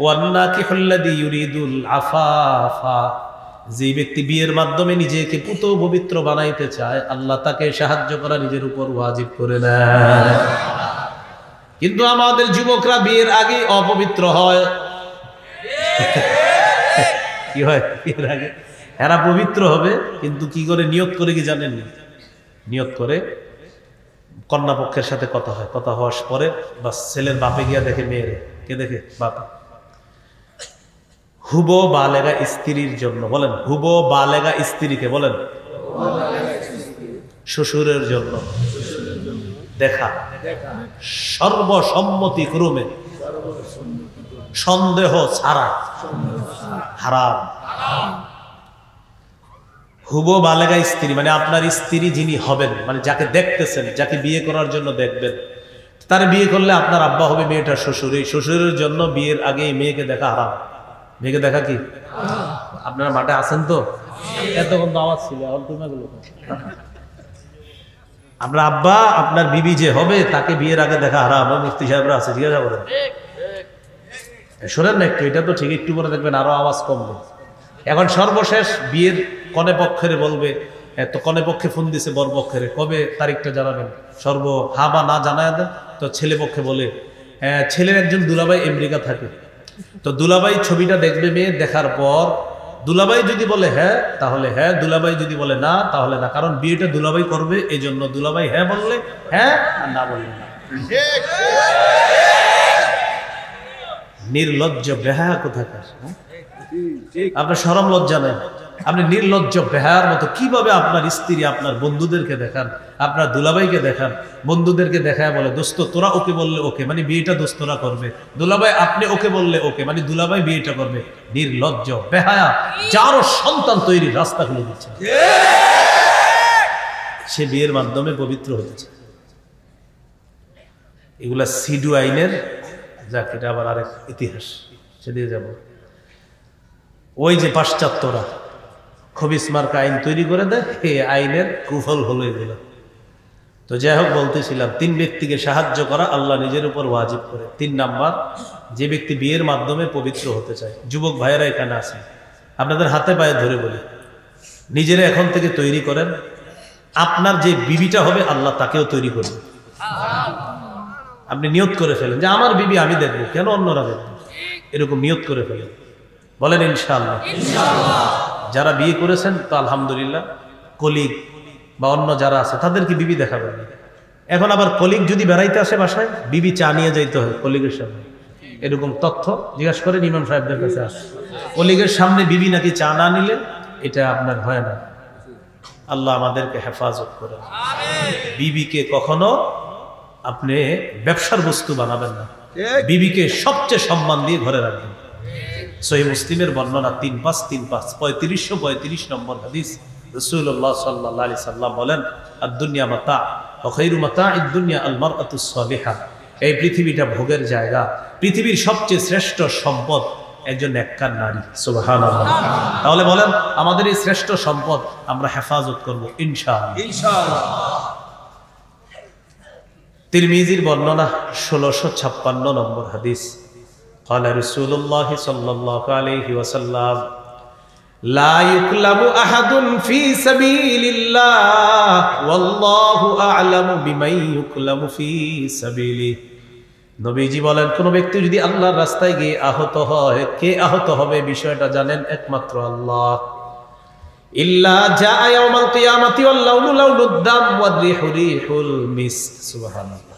S1: ওয়ান্নাকিহুল্লাযী ইউরিদুল আফাফা, যে ব্যক্তি বিয়ের মাধ্যমে নিজেকে পুত পবিত্র বানাইতে চায় আল্লাহ তাকে সাহায্য করা নিজের উপর ওয়াজিব করে নেয়। কিন্তু আমাদের যুবকরা বিয়ের আগে অপবিত্র হয়। কি হয়? বিয়ের আগে এরা পবিত্র হবে, কিন্তু কি করে? নিয়ত করে, কি জানেন? নিয়ত করে কন্যা পক্ষের সাথে কথা হয়, কথা হওয়ার পরে বাস ছেলের বাপে গিয়া দেখে মেয়েরে, কে দেখে? বাপে। হুবো বালেগা স্ত্রীর জন্য, বলেন হুবো বালেগা স্ত্রীকে বলেন শ্বশুরের জন্য দেখা সর্বসম্মতি ক্রমে সন্দেহ ছাড়া হারাম। হুবো বালেগা স্ত্রী মানে আপনার স্ত্রী যিনি হবেন, মানে যাকে দেখতেছেন, যাকে বিয়ে করার জন্য দেখবেন, তার বিয়ে করলে আপনার আব্বা হবে মেয়েটার শ্বশুর। এই শ্বশুরের জন্য বিয়ের আগে মেয়েকে দেখা হারাম। মেয়েকে দেখা কি? আপনারা মাঠে আছেন তো? এতক্ষণ তো আওয়াজ ছিল, এখন তুমি গুলো আপনার আব্বা আপনার বিবি যে হবে তাকে বিয়ের আগে দেখা হারাম। মুফতি সাহেবরা আছে, জিজ্ঞাসা করেন, শোনেন না একটু, এটা তো ঠিক, একটু পরে দেখবেন আরো আওয়াজ কমবে। এখন সর্বশেষ বিয়ের কনে পক্ষের বলবে, তো কনে পক্ষে ফোন দিছে বর পক্ষের, কবে তারিখটা জানাবেন? হা বা না জানায় দেন। তো ছেলে পক্ষে বলে, ছেলের একজন দুলাভাই আমেরিকা থাকে, তো দুলাভাই ছবিটা দেখবে মেয়ে, দেখার পর দুলাভাই যদি বলে হ্যাঁ তাহলে হ্যাঁ, দুলাভাই যদি বলে না তাহলে না, কারণ বিয়েটা দুলাভাই করবে, এই জন্য দুলাভাই হ্যাঁ বললে হ্যাঁ আর না বললে না। নির্লজ্জ বেহায়া কোথাকার! আপনার শরম লজ্জা নেই? আপনি নির্লজ্জ বেহায়ার মতো কিভাবে আপনার স্ত্রী আপনার বন্ধুদেরকে দেখান, আপনার দুলাভাইকে দেখান, বন্ধুদেরকে দেখায় বলে দোস্ত তোরা ওকে বললে ওকে, মানে বিয়েটা দোস্তরা করবে, দুলাভাই আপনি ওকে বললে ওকে, মানে দুলাভাই বিয়েটা করবে। নির্লজ্জ বেহায়া, যারও সন্তান তৈরির রাস্তা খুলে দিচ্ছে, সে বিয়ের মাধ্যমে পবিত্র হতেছে। এগুলা সিডু আইনের, যাক এটা আবার আরেক ইতিহাস, সেদিকে যাব। ওই যে পাশ্চাত্যরা খবিস মার্কা আইন তৈরি করে দেয়, এই আইনের কুফল হলো এগুলো। তো যাই হোক, বলতেছিলাম তিন ব্যক্তিকে সাহায্য করা আল্লাহ নিজের উপর ওয়াজিব করে। তিন নাম্বার, যে ব্যক্তি বিয়ের মাধ্যমে পবিত্র হতে চায়। যুবক ভাইয়েরা এখানে আছেন, আপনাদের হাতে পায়ে ধরে বলি, নিজেরা এখন থেকে তৈরি করেন, আপনার যে বিবিটা হবে আল্লাহ তাকেও তৈরি করবে। আপনি নিয়ত করে ফেলেন যে আমার বিবি আমি দেখবো, কেন অন্যরা দেখবো, এরকম নিয়ত করে ফেলেন, বলেন ইনশাআল্লাহ। যারা বিয়ে করেছেন তো আলহামদুলিল্লাহ, কলিগ বা অন্য যারা আছে তাদেরকে বিবি দেখাবেন। এখন আবার কলিগ যদি বেড়াইতে আসে বাসায়, বিবি চা নিয়ে যাইতে হয় কলিগের সামনে, এরকম তথ্য জিজ্ঞাসা করেন ইমাম সাহেবদের কাছে আসে। কলিগের সামনে বিবি নাকি চা না নিলে এটা আপনার হয় না। আল্লাহ আমাদেরকে হেফাজত করে। বিবিকে কখনো আপনি ব্যবসার বস্তু বানাবেন না, বিবিকে সবচেয়ে সম্মান দিয়ে ঘরে রাখবেন। সহিহ মুসলিমের বর্ণনা 3535 নম্বর হাদিস। রাসূলুল্লাহ সাল্লাল্লাহু আলাইহি সাল্লাম বলেন, আদ-দুনিয়া মাতা ওয়া খায়রু মাতা'id দুনিয়া আল মারআতুস সালিহা। এই পৃথিবীটা ভোগের জায়গা, পৃথিবীর সবচেয়ে শ্রেষ্ঠ সম্পদ একজন নেককার নারী। সুবহানাল্লাহ। তাহলে বলেন আমাদের এই শ্রেষ্ঠ সম্পদ আমরা হেফাজত করব ইনশাআল্লাহ। তিরমিজির বর্ণনা 1656 নম্বর হাদিস। قال رسول الله صلى الله عليه وسلم লা ইউকলামু আহাদুন ফি সাবিলিল্লাহ ওয়াল্লাহু আ'লামু বিমান ইউকলামু ফি সাবিলি। নবীজি বলেন, কোন ব্যক্তি যদি আল্লাহর রাস্তায় গিয়ে আহত হয়, কে আহত হবে বিষয়টা জানেন একমাত্র আল্লাহ। ইল্লা জাআ ইয়াউমাল কিয়ামাতি ওয়াল লাউনু লাউনুদ দাম ওয়ার রিহু রিহুল মিসক। সুবহানাল্লাহ।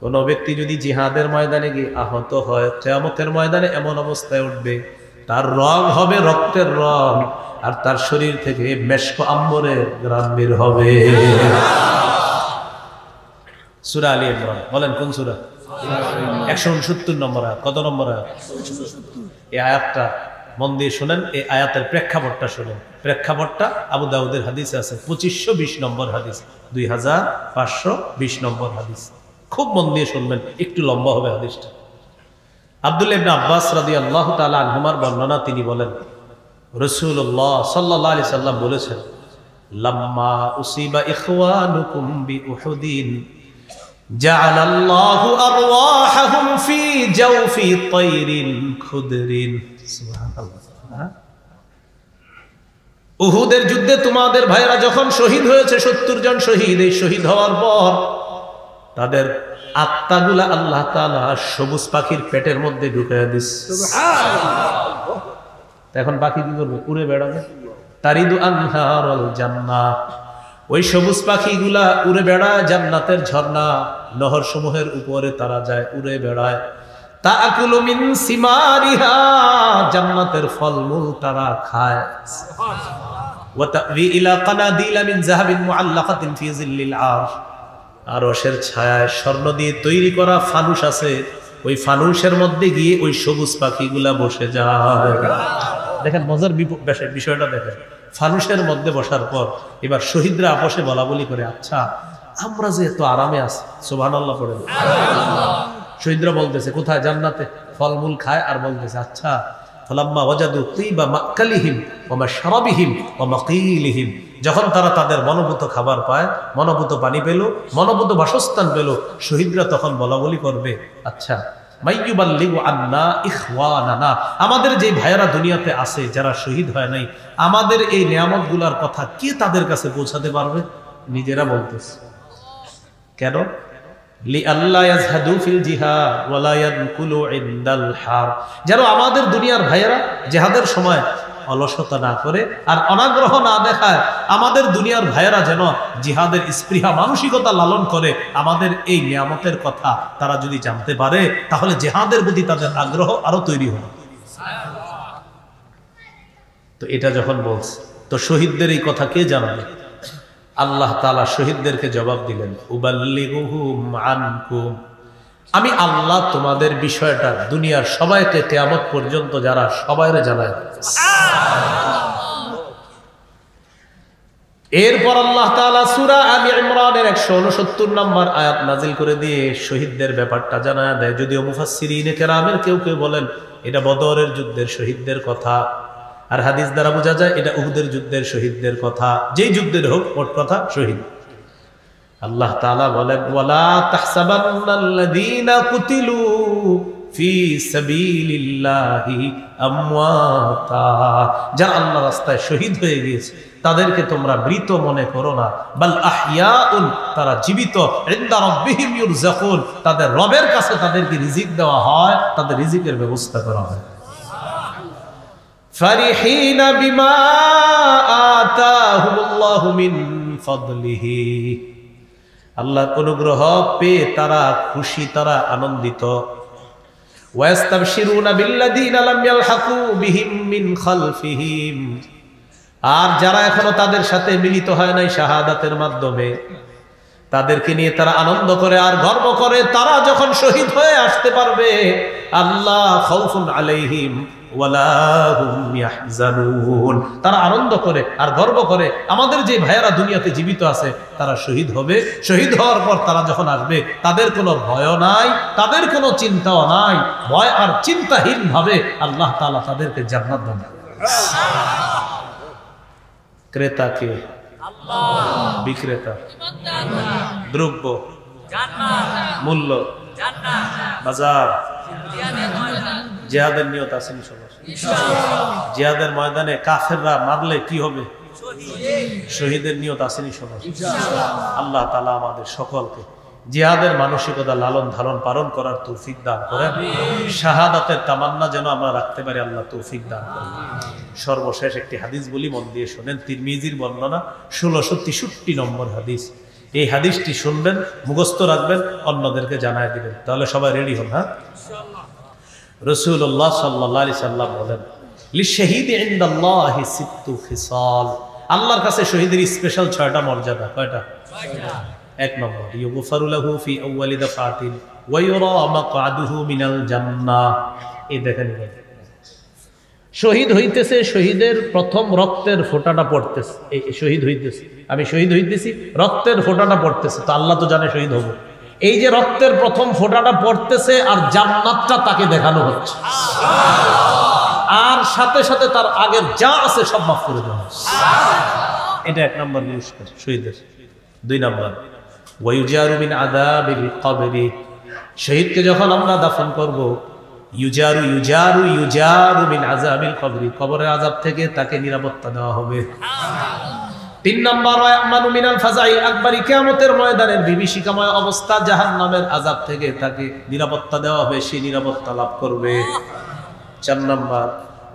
S1: কোন ব্যক্তি যদি জিহাদের ময়দানে গিয়ে আহত হয়, কিয়ামতের ময়দানে এমন অবস্থায় উঠবে, তার রং হবে রক্তের রং, আর তার শরীর থেকে মেশক আম্বরের ঘ্রাণ বের হবে। সূরা আলী ইমরান, বলেন কোন সূরা? 169 নম্বর আয়াত। কত নম্বর আয়াত? এই আয়াতটা মন দিয়ে শুনেন, এই আয়াতের প্রেক্ষাপটটা শুনেন। প্রেক্ষাপটটা আবু দাউদের হাদিসে আছে, 2520 নম্বর হাদিস, 2520 নম্বর হাদিস। খুব মন দিয়ে শুনবেন, একটু লম্বা হবে হাদিসটা। আব্দুল্লাহ ইবনে আব্বাস রাদিয়াল্লাহু তাআলা আনহুমার বর্ণনা, তিনি বলেন, রাসূলুল্লাহ সাল্লাল্লাহু আলাইহি সাল্লাম বলেছেন, লাম্মা উসিবা ইখওয়ানুকুম বিউহুদিন জাআলাল্লাহু আরওয়াহাহুম ফি জাওফি তায়রিন খুদরিন। সুবহানাল্লাহ। উহুদের যুদ্ধে তোমাদের ভাইরা যখন শহীদ হয়েছে, 70 জন শহীদ, এই শহীদ হওয়ার পর তাদের আত্মাগুলা আল্লাহ তাআলা সবুজ পাখির পেটের মধ্যে ঢুকিয়ে দিচ্ছে। সুবহানাল্লাহ। এখন পাখি কি করবে? উড়ে বেড়াবে। তারিদু আনহারুল জান্নাহ, ওই সবুজ পাখিগুলা উড়ে বেড়ায় জান্নাতের ঝর্ণা নহর সমূহের উপরে, তারা যায় উড়ে বেড়ায়। তাআকুলু মিন সিমারিহা, জান্নাতের ফলমূল তারা খায়। ওয়া তা'বি ইলা কানাদিলা মিন যাহাবিন মুআল্লাকাতিন ফি জিল্লিল আরশ, আরশের ছায়ায় স্বর্ণ দিয়ে তৈরি করা ফানুস আছে, ওই ফানুসের মধ্যে গিয়ে ওই সবুজ পাখিগুলা বসে যায়। দেখেন মজার বিষয়টা দেখেন। ফানুসের মধ্যে বসার পর এবার শহীদরা আপসে বলা বলি করে, আচ্ছা আমরা যে এত আরামে আছি, সুবহানাল্লাহ পড়েন। শহীদরা বলতেছে কোথায়? জান্নাতে ফলমূল খায়, আর বলতেছে আচ্ছা ফালাম্মা ওয়াজাদু তিবা মাকালিহিম ওয়া মাশরাবিহিম ওয়া মাকিলিহিম, যখন তারা তাদের মনোভূত খাবার পায়, মনোভূত পানি পেল, মনোভূত বাসস্থান পেল, শহীদরা তখন বলা বলি করবে, আচ্ছা মাইয়ুবাল্লিগু আন্না ইখওয়ানানা, আমাদের যে ভাইয়েরা দুনিয়াতে আছে যারা শহীদ হয় নাই, আমাদের এই নিয়ামতগুলোর কথা কে তাদের কাছে পৌঁছাতে পারবে? নিজেরা বলতেছে। কেন? লিআল্লা ইয়াজহাদু ফিল জিহাদ ওয়া লা ইয়ানকুলু ইনদাল হার, যেন আমাদের দুনিয়ার ভাইয়েরা জিহাদের সময় অলসতা না করে আর অনাগ্রহ না দেখায়, আমাদের দুনিয়ার ভাইয়েরা যেন জিহাদের স্পৃহা মানসিকতা লালন করে। আমাদের এই নিয়ামতের কথা তারা যদি জানতে পারে, তাহলে জিহাদের প্রতি তাদের আগ্রহ আরো তৈরি হবে। তো এটা যখন বলছে, তো শহীদদের এই কথা কে জানাবে? আল্লাহ তাআলা শহীদদেরকে জবাব দিলেন, উবাল্লিগুহুম আনকুম, আমি আল্লাহ তোমাদের বিষয়টা দুনিয়ার সবাইকে কিয়ামত পর্যন্ত যারা সবাইরে জানায়। এরপর আল্লাহ তাআলা সূরা আলী ইমরানের 169 নম্বর আয়াত নাজিল করে দিয়ে শহীদদের ব্যাপারটা জানায় দেয়। যদিও মুফাসসিরিনে কেরামের কেউ কেউ বলেন এটা বদরের যুদ্ধের শহীদদের কথা, আর হাদিস দ্বারা বোঝা যায় এটা উহুদের যুদ্ধের শহীদদের কথা। যেই যুদ্ধের হোক, মোট কথা শহীদ। আল্লাহ তাআলা বলেন, ওয়ালা তাহসাবান্নাল্লাযীনা কুতিলু ফি সাবিলিল্লাহি আমওয়াতা, যারা আল্লাহর রাস্তায় শহীদ হয়ে গিয়েছে তাদেরকে তোমরা মৃত মনে করো না, বাল আহইয়াউন, তারা জীবিত, ইনদা রাব্বিহিম ইউরযাকুন, তাদের রবের কাছে তাদেরকে রিজিক দেওয়া হয়, তাদের রিজিকের ব্যবস্থা করা হয়। ফারিহিনা বিমা আতাহুমুল্লাহু মিন ফাদলিহি, আল্লাহর অনুগ্রহ পেয়ে তারা খুশি, তারা আনন্দিত। ওয়াস্তাবশিরুনা বিল্লাযীনা লাম ইয়ালহাকু বিহিম মিন খালফিহিম, আর যারা এখনো তাদের সাথে মিলিত হয় নাই শাহাদাতের মাধ্যমে, তাদেরকে নিয়ে তারা আনন্দ করে আর গর্ব করে। তারা যখন শহীদ হয়ে আসতে পারবে, আল্লাহ খাউফুন আলাইহিম ওয়ালা হুম ইয়াহজানুন, তারা আনন্দ করে আর গর্ব করে আমাদের যে ভাইয়েরা দুনিয়াতে জীবিত আছে তারা শহীদ হবে। শহীদ হওয়ার পর তারা যখন আসবে, তাদের কোনো ভয় নাই, তাদের কোনো চিন্তাও নাই। ভয় আর চিন্তাহীন ভাবে আল্লাহ তাআলা তাদেরকে জান্নাত দান করবেন। ক্রেতা কে? আল্লাহ। বিক্রেতা? দ্রব্য, মূল্য, বাজার, জিহাদের নিয়ত আসেনি সবার? জিহাদের ময়দানে কাফেররা মারলে কি হবে? শহীদের নিয়ত আসেনি সবার? আল্লাহ তাআলা আমাদের সকলকে জিহাদের মানসিকতা লালন ধারণ পালন করার তৌফিক দান করেন। শাহাদাতের তামান্না যেন আমরা রাখতে পারি, আল্লাহ তৌফিক দান করেন। সর্বশেষ একটি হাদিস বলি, মন দিয়ে শোনেন। তিরমিজির বর্ণনা 1663 নম্বর হাদিস। এই হাদিসটি শুনবেন, মুখস্থ রাখবেন, অন্যদেরকে জানায় দিবেন, তাহলে সবাই রেডি হন। হ্যাঁ, রাসূলুল্লাহ সাল্লাল্লাহু আলাইহি সাল্লাম বলেন, লিশহীদি ইনদাল্লাহি সিত্তু খিসাল। আল্লাহর কাছে শহীদের স্পেশাল 6টা মর্যাদা। কয়টা? 1 নম্বর, ইউগফারু লাহু ফি আউয়ালি দাফাতিন ওয়া ইউরা মাকআদুহু মিনাল জান্নাহ। এই দেখেন, শহীদ হইতেছে, শহীদের প্রথম রক্তের ফোঁটাটা পড়তেছে। এই শহীদ হইতেছে, আমি শহীদ হইতেছি, রক্তের ফোঁটাটা পড়তেছে, তো আল্লাহ তো জানে শহীদ হব। এই যে রক্তের প্রথম ফোঁটাটা পড়তেছে আর জান্নাতটা তাকে দেখানো হচ্ছে, আর সাথে সাথে তার আগের যা আছে সব মাফ করে দেওয়া হচ্ছে। এটা 1 নম্বর পুরস্কার শহীদের। 2 নম্বর, ওয়ায়ুজারু মিন আযাবিল কবরি। শহীদকে যখন আমরা দাফন করব, ইউজারু ইউজারু ইউজারু মিন আযাবিল কবরি, কবরের আযাব থেকে তাকে নিরাপত্তা দেওয়া হবে। 3 নম্বর, ওয়ায়ামানু মিনাল ফাজাইল আকবরি, কিয়ামতের ময়দানের বিভীষিকাময় অবস্থা, জাহান্নামের আযাব থেকে তাকে নিরাপত্তা দেওয়া হবে, সে নিরাপত্তা লাভ করবে। 4 নম্বর,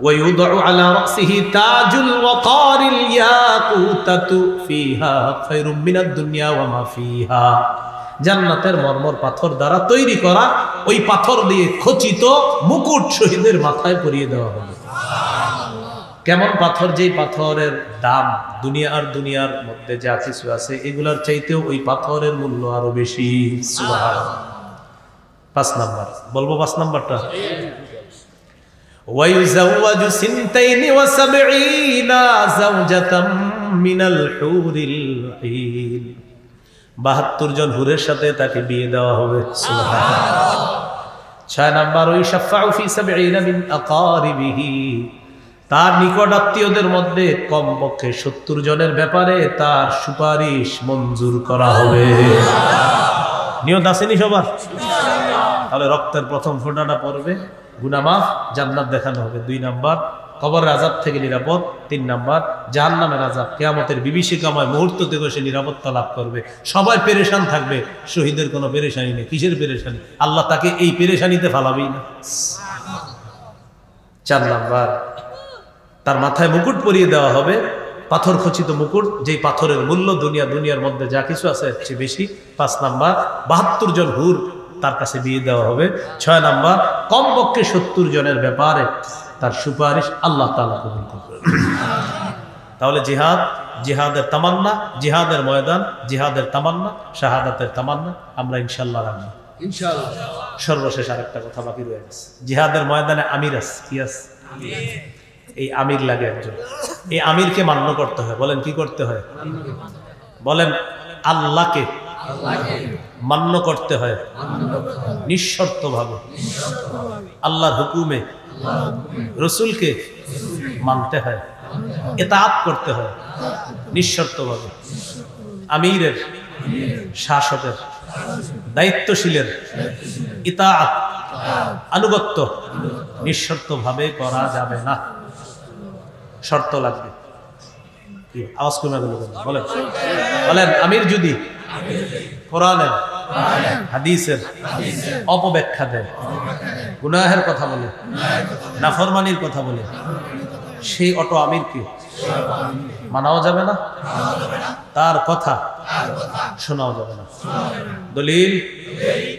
S1: ওয়ায়ুদউ আলা রাসিহি তাজুল ওয়াকারিল ইয়াকুতাতু ফিহা খায়রুম মিনাদ দুনিয়া ওয়া মা ফিহা। জান্নাতের মরমর পাথর দ্বারা তৈরি করা ওই পাথর দিয়ে খচিত মুকুট শহীদের মাথায় পরিয়ে দেওয়া হবে। কেমন পাথর? যেই পাথরের দাম দুনিয়ার মধ্যে যা কিছু আছে এগুলোর চাইতেও ওই পাথরের মূল্য আরো বেশি। সুবহানাল্লাহ। 5 নম্বর বলবো, 5 নম্বরটা, ওয়ায়ুযাওয়াজু সিনতাইনি ওয়া সাবঈনা যাওজাতাম মিনাল হুরিল ঈন। 72 জন হুরের সাথে তাকে বিয়ে দেওয়া হবে। সুবহানাল্লাহ। 6 নম্বর, ওয়াশফাউ ফি 70 মিন আকারিবিহি, তার নিকট আত্মীয়দের মধ্যে কমপক্ষে 70 জনের ব্যাপারে তার সুপারিশ মঞ্জুর করা হবে। নিয়ত আসেনি সবার? তাহলে রক্তের প্রথম ফোঁটাটা পড়বে, গুনাহ মাফ, জান্নাত দেখানো হবে। 2 নম্বর, কবরের আযাব থেকে নিরাপদ। 3 নম্বর, জাহান্নামের আযাব, কিয়ামতের বিভীষিকাময় মুহূর্ত থেকে সে নিরাপত্তা লাভ করবে। সবাই পেরেশান থাকবে, শহীদের কোনো পেরেশানি নেই। কিসের পেরেশানি? আল্লাহ তাকে এই পেরেশানিতে ফালাবেই না। 4 নম্বর, তার মাথায় মুকুট পরিয়ে দেওয়া হবে, পাথর খচিত মুকুট, যেই পাথরের মূল্য দুনিয়ার মধ্যে যা কিছু আছে এর চেয়ে বেশি। 5 নম্বর, 72 জন হুর তার কাছে বিয়ে দেওয়া হবে। 6 নম্বর, কমপক্ষে 70 জনের ব্যাপারে তার সুপারিশ আল্লাহ তাআলা কবুল করবেন। তাহলে জিহাদ, জিহাদের তামান্না, জিহাদের ময়দান, জিহাদের তামান্না, শাহাদাতের তামান্না আমরা ইনশাআল্লাহ রাখবো। ইনশাআল্লাহ। সর্বশেষ আরেকটা কথা বাকি রয়ে গেছে। জিহাদের ময়দানে আমির আছে, কি আছে? এই আমির লাগে একজন। এই আমিরকে মান্য করতে হয়। বলেন কি করতে হয়? বলেন আল্লাহকে মান্য করতে হয় নিঃশর্তভাবে। আল্লাহর হুকুমে রসুলকে মানতে হয়, ইতাআত করতে হয় নিঃশর্তভাবে। আমিরের, শাসকের, দায়িত্বশীলের ইতাআত, আনুগত্য নিঃশর্তভাবে করা যাবে না, শর্ত লাগবে। কি আওয়াজ কমে গেল? বলেন বলেন, আমির যদি কোরআনের হাদিসের অপব্যাখ্যা দেয়, গুনাহের কথা বলে, নাফরমানির কথা বলে, সেই অটো আমিরকে মানাও যাবে না, তার কথা শোনাও যাবে না। দলিল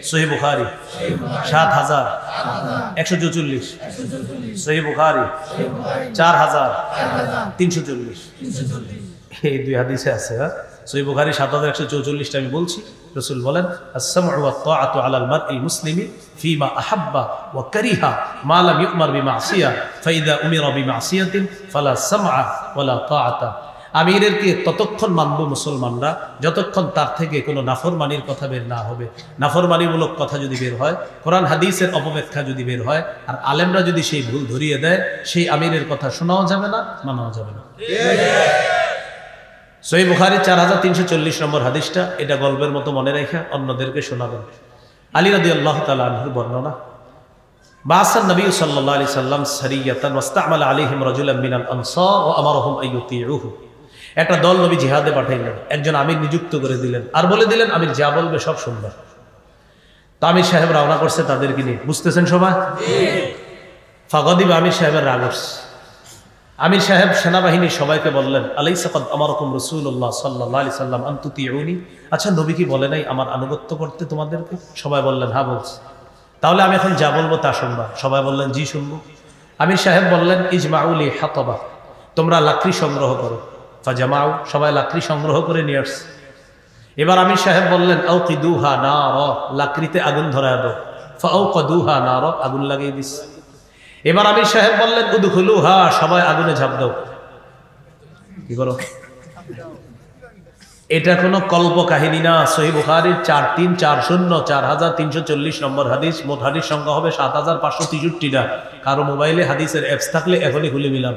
S1: সহিহ বুখারী ৭,১৪৪, সহিহ বুখারী ৪,৩৪। এই 2 হাদিসে আছে। সহিহ বুখারী ৭,১৪৪টা আমি বলছি। রাসূল বলেন, আস-সামউ ওয়াত তাআতু আলাল মারইল মুসলিমি ফীমা আহাব্বা ওয়া কারিহা মা লাম ইউমার বিমাসিয়া ফাইদা উমিরা বিমাসিয়াতিন ফালা সামআ ওয়ালা তাআতা। আমিরেরকে ততক্ষণ মানব মুসলমানরা যতক্ষণ তার থেকে কোনো নাফরমানির কথা বের না হবে। নাফরমানিমূলক কথা যদি বের হয়, কোরআন হাদিসের অপব্যাখ্যা যদি বের হয়, আর আলেমরা যদি সেই ভুল ধরিয়ে দেয়, সেই আমিরের কথা শোনাও যাবে না, মানাও যাবে না। সহিহ বুখারী ৪,৩৪০ নম্বর হাদিসটা, এটা গল্পের মতো মনে রেখে অন্যদেরকে শোনাবেন। আলী রাদিয়াল্লাহু তাআলা আনহুর বর্ণনা, বাসান নবী সাল্লাল্লাহু আলাইহি সাল্লাম সারিয়াতান ওয়াস্তা'মালা আলাইহিম রাজুলান মিনাল আনসার ওয়া আমারহুম আইয়ুতিউহু। একটা দল নবী জিহাদে পাঠাইলেন, একজন আমির নিযুক্ত করে দিলেন, আর বলে দিলেন আমির যা বলবে সব শুনবে। তো আমির সাহেব রওনা করছে তাদেরকে নিয়ে, বুঝতেছেন সবাই? ফাগাদিব আমির সাহেবের রাগ হচ্ছে। আমির সাহেব সেনাবাহিনীর সবাইকে বললেন, আলাইসা ক্বাদ আমারাকুম রাসূলুল্লাহ সাল্লাল্লাহু আলাইহি সাল্লাম আন তুতিউনি। আচ্ছা নবী কি বলে নাই আমার আনুগত্য করতে তোমাদেরকে? সবাই বললেন হ্যাঁ বলছে। তাহলে আমি এখন যা বলবো তা শুনবা? সবাই বললেন জি শুনবো। আমির সাহেব বললেন ইজমাউলি হাতাবা, তোমরা লাকড়ি সংগ্রহ করো। ফাজামাউ, সবাই লাকড়ি সংগ্রহ করে নিয়ে আসছে। এবার আমির সাহেব বললেন আউকিদুহা নার, লাকড়িতে আগুন ধরায় দাও। ফাআউকাদুহা নার, আগুন লাগিয়ে দিস। এবার আমির সাহেব বললেন উদখুলুহা, সবাই আগুনে ঝাঁপ দাও। কি করো? এটা কোনো কল্প কাহিনী না। সহিহ বুখারীর 4340 নম্বর হাদিস। মোট হাদিস সংখ্যা হবে 7563টা। কারো মোবাইলে হাদিসের অ্যাপস থাকলে এখনই খুলে মিলাম।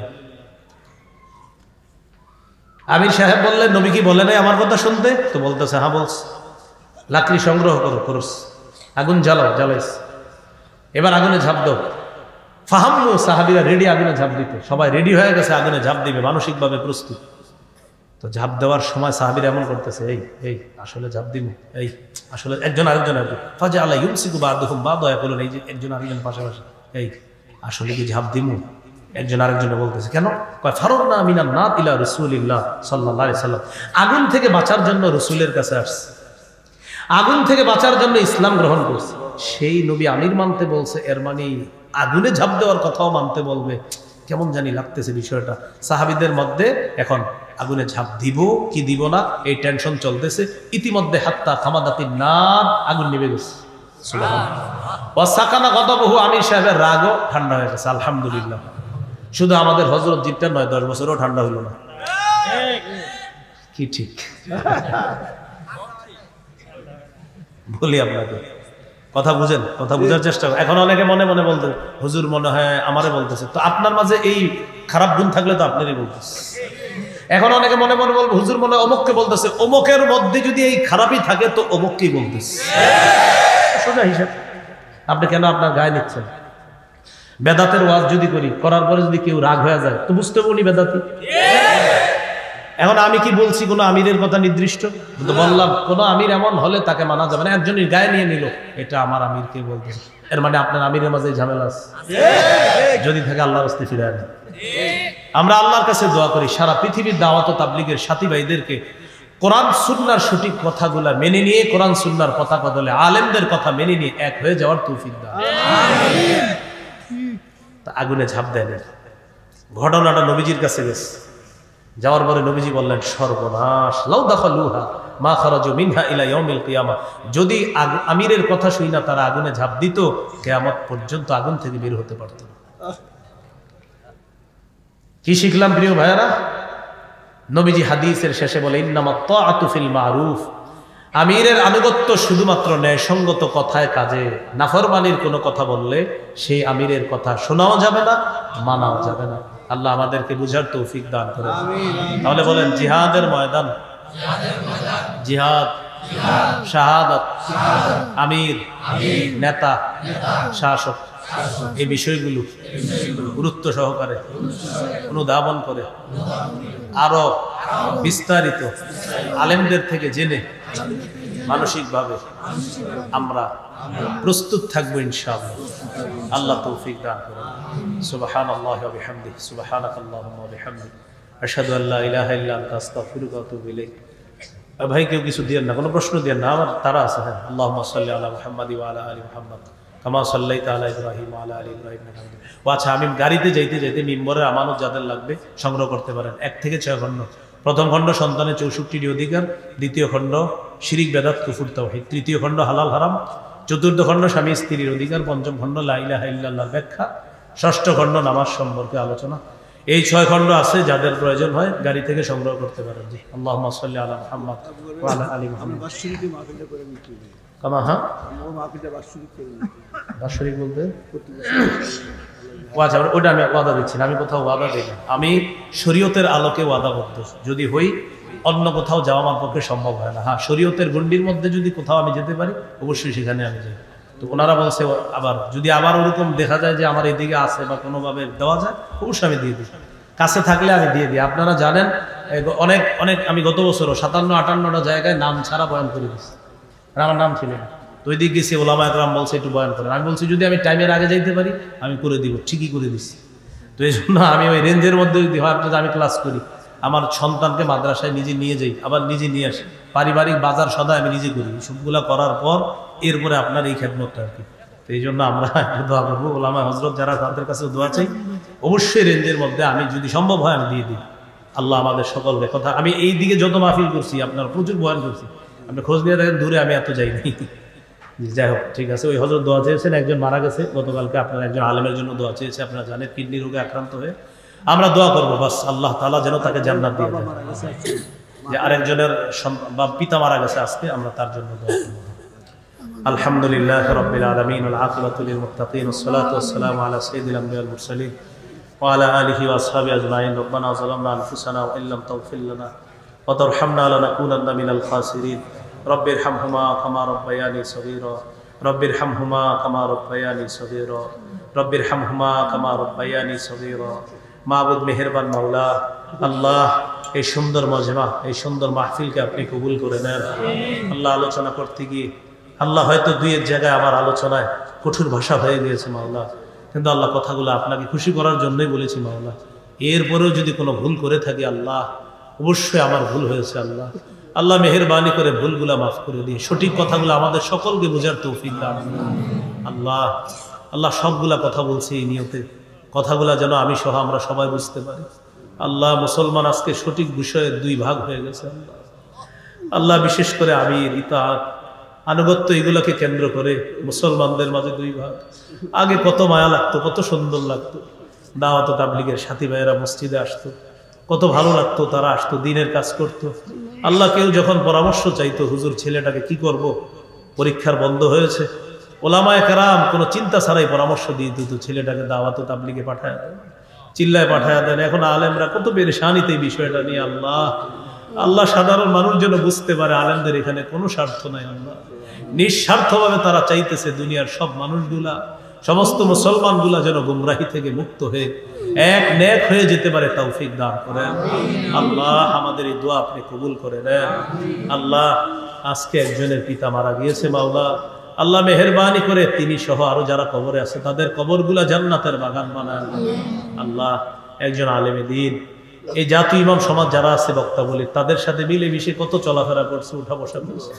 S1: আমির সাহেব বললেন নবী কি বলে নাই আমার কথা শুনতে? তো বলতেছে হ্যাঁ বলছে। লাকড়ি সংগ্রহ করো, করস, আগুন জ্বালাও, জ্বালাইস। এবার আগুনে ঝাঁপ দাও। ফাহাম্মু, সাহাবীরা রেডি আগুনে ঝাঁপ দিতে। সবাই রেডি হয়ে গেছে আগুনে ঝাঁপ দিবে, মানসিকভাবে প্রস্তুত। তো ঝাঁপ দেওয়ার সময় সাহাবীরা এমন করতেছে, এই এই আসলে ঝাঁপ দিব, এই আসলে একজন আরেকজন ফাজআলা ইউমসিকু বা'দুহুম বা'দা ইয়াকুলুন, এই যে একজন আরেকজন পাশাপাশি, এই আসলে কি ঝাঁপ দিমু? একজন আরেকজনে বলতেছে কেন? কয় ফাররনা মিনান নার ইলা রাসূলিল্লাহ সাল্লাল্লাহু আলাইহি সাল্লাম, আগুন থেকে বাঁচার জন্য রাসূলের কাছে আসছে, আগুন থেকে বাঁচার জন্য ইসলাম গ্রহণ করছে। সেই নবী আমির মানতে বলছে, এর মানে আগুনে ঝাঁপ দেওয়ার কথাও মানতে বলবে। কেমন জানি লাগতেছে বিষয়টা। সাহাবীদের মধ্যে এখন আগুনে ঝাঁপ দিব কি দিব না এই টেনশন চলতেছে। ইতিমধ্যে হাত্তা খামাদাতিন নার, আগুন নিভে গেছে। সুবহানাল্লাহ। ওয়া সাকানা গাদাবহু, আমির সাহেবের রাগও ঠান্ডা হয়ে গেছে। আলহামদুলিল্লাহ। শুধু আমাদের হযরত জিতটা নয়, 10 বছরও ঠান্ডা হইল না। কি ঠিক বলি আপনাকে, কথা বুঝেন, কথা বুঝার চেষ্টা করেন। এখন অনেকে মনে মনে বলতে হুজুর মনে হয় আমারে বলতেছে। তো আপনার মাঝে এই খারাপ গুণ থাকলে তো আপনারই বলতেছে। এখন অনেকে মনে মনে বলবে হুজুর মনে হয় অমুককে বলতেছে। অমুকের মধ্যে যদি এই খারাপই থাকে তো অমুককেই বলতেছে। সোজা হিসাব। আপনি কেন আপনার গায়ে নিচ্ছেন? বেদাতের ওয়াজ যদি করি, করার পরে যদি কেউ রাগ হয়ে যায় তো বুঝতে বলি বেদাতি। এখন আমি কি বলছি কোনো আমিরের কথা নির্দিষ্ট? কিন্তু বললাম কোন আমির এমন হলে তাকে মানা যাবে না। একজনের গায়ে নিয়ে নিল, এটা আমার আমিরকে বলতেছে, এর মানে আপনার আমিরের মাঝে ঝামেলা আছে। যদি থাকে আল্লাহর রাস্তায় ফিরে আনে। আমরা আল্লাহর কাছে দোয়া করি সারা পৃথিবীর দাওয়াত ও তাবলীগের সাথী ভাইদেরকে কোরআন সুন্নাহর সঠিক কথাগুলা মেনে নিয়ে, কোরআন সুন্নাহর কথা বদলে আলেমদের কথা মেনে নিয়ে এক হয়ে যাওয়ার তৌফিক দাও। আমিন। তা আগুনে ঝাঁপ দেন। ঘটনাটা নবীজির কাছে গেছে। যাওয়ার পরে নবীজি বললেন সর্বনাশ, লাউ দাখালুহা মা খারাজু মিনহা ইলা ইয়াউমিল কিয়ামা, যদি আমিরের কথা শুই না তারা আগুনে ঝাঁপ দিত, কিয়ামত পর্যন্ত আগুন থেকে বের হতে পারত না। কি শিখলাম প্রিয় ভাইয়েরা? নবীজি হাদিসের শেষে বলে ইন্নামাত তাআতু ফিল মারুফ, আমিরের আনুগত্য শুধুমাত্র ন্যায়সঙ্গত কথায় কাজে। নাফরমানির কোনো কথা বললে সেই আমিরের কথা শোনাও যাবে না, মানাও যাবে না। আল্লাহ আমাদেরকে বুঝার তৌফিক দান করেন। তাহলে বলেন জিহাদের ময়দান, জিহাদ, শাহাদাত, আমির, নেতা, শাসক, এই বিষয়গুলো গুরুত্ব সহকারে অনুধাবন করে আরো বিস্তারিত আলেমদের থেকে জেনে মানসিকভাবে আমরা প্রস্তুত থাকবো ইনশাআল্লাহ। আল্লাহ তৌফিক দান করেন। সুবহানাল্লাহি ওয়া বিহামদিহি, সুবহানাকাল্লাহুম্মা ওয়া বিহামদিক, আশহাদু আল্লা ইলাহা ইল্লা আনতা, আস্তাগফিরুকা ওয়া আতুবু ইলাইক। ভাই কেউ কিছু দিয়েন না, কোনো প্রশ্ন দিয়েন না, আমার তারা আছে। হ্যাঁ, আল্লাহুম্মা সাল্লি আলা মুহাম্মাদি ওয়া আলা আলি মুহাম্মাদ কামা সাল্লাইতা আলা ইব্রাহিম ওয়া আলা আলি ইব্রাহিম ইন্নাকা হামিদুম মাজিদ। ও আচ্ছা, আমি গাড়িতে যাইতে যাইতে মিম্বরের আমানত যাদের লাগবে সংগ্রহ করতে পারেন। 1 থেকে 6 খণ্ড। প্রথম খণ্ড সন্তানের 64টি অধিকার, দ্বিতীয় খণ্ড শিরিক বেদাত কুফর তাওহীদ, তৃতীয় খণ্ড হালাল হারাম, চতুর্থ খণ্ড স্বামী স্ত্রীর অধিকার, পঞ্চম খণ্ড লা ইলাহা ইল্লাল্লাহর ব্যাখ্যা, ষষ্ঠ খণ্ড নামাজ সম্পর্কে আলোচনা। এই 6 খণ্ড আছে, যাদের প্রয়োজন হয় গাড়ি থেকে সংগ্রহ করতে পারেন। জি, আল্লাহুম্মা সাল্লি আলা মুহাম্মাদ ওয়া আলা আলি মুহাম্মাদ। কামা হ্যাঁ বাৎসরিক বলতে আচ্ছা, ওটা আমি ওয়াদা দিচ্ছি না, আমি কোথাও ওয়াদা দিই না। আমি শরীয়তের আলোকে ওয়াদাবদ্ধ যদি হই, অন্য কোথাও যাওয়া আমার পক্ষে সম্ভব হয় না। হ্যাঁ, শরীয়তের গণ্ডির মধ্যে যদি কোথাও আমি যেতে পারি অবশ্যই সেখানে আমি যাই। তো ওনারা বলছে আবার যদি আবার ওরকম দেখা যায় যে আমার এদিকে আছে বা কোনোভাবে দেওয়া যায় অবশ্যই আমি দিয়ে দিই, কাছে থাকলে আমি দিয়ে দিই। আপনারা জানেন অনেক অনেক আমি গত বছরও 57-58টা জায়গায় নাম ছাড়া বয়ান করে দিচ্ছি, আর আমার নাম ছিল না। তো ওই দিক গেছি, ওলামা একরাম বলছে একটু বয়ান করেন। আমি বলছি যদি আমি টাইমের আগে যাইতে পারি আমি করে দিব, ঠিকই করে দিচ্ছি। তো এই জন্য আমি ওই রেঞ্জের মধ্যে যদি হয় আপনাদের আমি ক্লাস করি, আমার সন্তানকে মাদ্রাসায় নিজে নিয়ে যাই, আবার নিজে নিয়ে আসি, পারিবারিক বাজার সদা আমি নিজে করি। সবগুলা করার পর এরপরে আপনার এই খেদমতটা আর কি। তো এই জন্য আমরা দোয়া করবো, ওলামা হজরত যারা তাদের কাছে দোয়া চাই, অবশ্যই রেঞ্জের মধ্যে আমি যদি সম্ভব হয় আমি দিয়ে দিই। আল্লাহ আমাদের সকলকে কথা, আমি এই দিকে যত মাহফিল করছি আপনার প্রচুর বয়ান করছি, আপনি খোঁজ নিয়ে দেখেন দূরে আমি এত যাইনি। যাই হোক, ঠিক আছে। ওই হজরত দোয়া চেয়েছেন, একজন মারা গেছে গতকালকে, আপনার একজন আলেমের জন্য দোয়া চেয়েছে, আপনারা জানেন কিডনি রোগে আক্রান্ত হয়ে। আমরা দোয়া করবো বাস আল্লাহ তাআলা যেন তাকে জান্নাত দিয়ে দেন। যে আরেকজনের বা পিতা মারা গেছে আজকে, আমরা তার জন্য দোয়া করবো। আলহামদুলিল্লাহ রাব্বিল আলামিন ওয়াল আকিবাতু লিল মুত্তাকিন ওয়াস সালাতু ওয়াস সালামু আলা সাইয়্যিদিল আমবিয়া ওয়াল মুরসালিন ওয়া আলা আলিহি ওয়া আসহাবিহি আজমাইন। রব্বানা যালামনা আনফুসানা ওয়া ইল্লাম তাগফির লানা ওয়া তারহামনা লানাকুনান্না মিনাল খাসিরিন। রব্বিরহামহুমা কামা রাব্বায়ানি সগীরা রব্বিরহামহুমা কামা রাব্বায়ানি সগীরা রব্বিরহামহুমা কামা রাব্বায়ানি সগীরা। মাবুদ মেহেরবান মাওলা, আল্লাহ এই সুন্দর মজমা, এই সুন্দর মাহফিলকে আপনি কবুল করে নেন। আল্লাহ আলোচনা করতে গিয়ে আল্লাহ হয়তো দুই এক জায়গায় আমার আলোচনায় কঠোর ভাষা হয়ে গিয়েছে মাওলা, কিন্তু আল্লাহ কথাগুলো আপনাকে খুশি করার জন্যই বলেছি মাওলা। এরপরেও যদি কোনো ভুল করে থাকি আল্লাহ, অবশ্যই আমার ভুল হয়েছে আল্লাহ। আল্লাহ মেহেরবানি করে ভুলগুলা মাফ করে দিয়ে সঠিক কথাগুলো আমাদের সকলকে বোঝার তৌফিক দান আল্লাহ। আল্লাহ সবগুলা কথা বলছি এই নিয়তে, কথাগুলা যেন আমি সহ আমরা সবাই বুঝতে পারি। আল্লাহ মুসলমান আজকে সঠিক বিষয়ের দুই ভাগ হয়ে গেছে আল্লাহ। আল্লাহ বিশেষ করে আমির, ইতাআত, আনুগত্য, এগুলোকে কেন্দ্র করে মুসলমানদের মাঝে দুই ভাগ। আগে কত মায়া লাগতো, কত সুন্দর লাগতো, দাওয়াত তাবলীগের সাথী ভাইয়েরা মসজিদে আসতো, কত ভালো লাগতো, তারা আসতো, দিনের কাজ করতো। আল্লাহ কেউ যখন পরামর্শ চাইতো, হুজুর ছেলেটাকে কি করব, পরীক্ষার বন্ধ হয়েছে, ওলামায়ে কেরাম কোনো চিন্তা ছাড়াই পরামর্শ দিয়ে দিত, ছেলেটাকে দাওয়াত তাবলীগে পাঠায় দেন, চিল্লায় পাঠায় দেন। এখন আলেমরা কত পেরেশানিতে এই বিষয়টা নিয়ে। আল্লাহ আল্লাহ সাধারণ মানুষ যেন বুঝতে পারে আলেমদের এখানে কোনো স্বার্থ নাই আল্লাহ, নিঃস্বার্থভাবে তারা চাইতেছে দুনিয়ার সব মানুষগুলা, সমস্ত মুসলমানগুলা যেন গুমরাহি থেকে মুক্ত হয়ে এক নেক হয়ে যেতে পারে, তৌফিক দান করেন আল্লাহ। আমাদের এই দোয়া আপনি কবুল করে নেন আল্লাহ। আজকে একজনের পিতা মারা গিয়েছে মাওলা, আল্লাহ মেহেরবানি করে তিনি সহ আরো যারা কবরে আছে তাদের কবরগুলা জান্নাতের বাগান বানান আল্লাহ। একজন আলেমে দ্বীন, এই জাতীয় ইমাম সমাজ যারা আছে বক্তা বলি, তাদের সাথে মিলে মিশে কত চলাফেরা করছে, উঠা বসা করছে।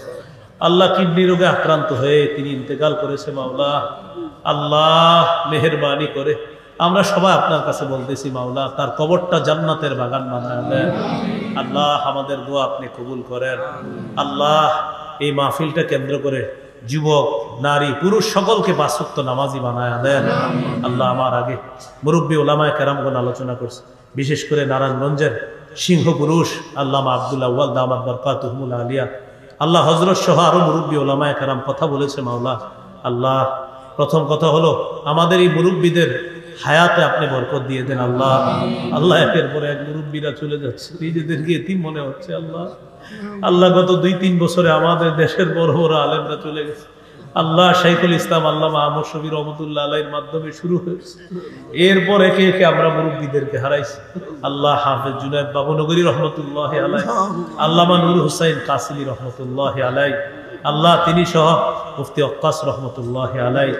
S1: আল্লাহ কিডনি রোগে আক্রান্ত হয়ে তিনি ইন্তেকাল করেছে মাওলা। আল্লাহ মেহেরবানি করে আমরা সবাই আপনার কাছে বলতেছি মাওলা, তার কবরটা জান্নাতের বাগান বানায় দেন আল্লাহ। আমাদের দোয়া আপনি কবুল করেন আল্লাহ। এই মাহফিলটা কেন্দ্র করে যুবক, নারী, পুরুষ সকলকে পাঁচ ওয়াক্ত নামাজি বানায় দেন আল্লাহ। আমার আগে মুরব্বী ওলামায়ে কেরামগণ আলোচনা করছে, বিশেষ করে নারায়ণগঞ্জের সিংহ পুরুষ আল্লামা আব্দুল আউয়াল দামাত বরকাতুহুল আলিয়া, আল্লাহ হযরত সহ আরো মুরব্বী ওলামায়ে কেরাম কথা বলেছে মাওলা। আল্লাহ প্রথম কথা হলো আমাদের এই মুরব্বীদের হায়াতে আপনি বরকত দিয়ে দেন আল্লাহ। আল্লাহ একের পর এক মুরব্বীরা চলে যাচ্ছে, নিজেদেরকে এতিম মনে হচ্ছে আল্লাহ। আল্লাহ গত 2-3 বছরে আমাদের দেশের বড় বড় আলেমরা চলে গেছে আল্লাহ। শাইখুল ইসলাম আল্লামা আহমদ শফি রহমতুল্লাহ আলাইহির মাধ্যমে শুরু হয়েছে, এরপর একে একে আমরা মুরব্বীদেরকে হারাইছি আল্লাহ। হাফেজ জুনায়েদ বাবুনগরী রহমতুল্লাহ আলাইহি, আল্লামা নূর হুসাইন কাসিমি রহমতুল্লাহ আলাইহি আল্লাহ, তিনি সহ মুফতি ওয়াক্কাস রহমতুল্লাহ আলাইহি,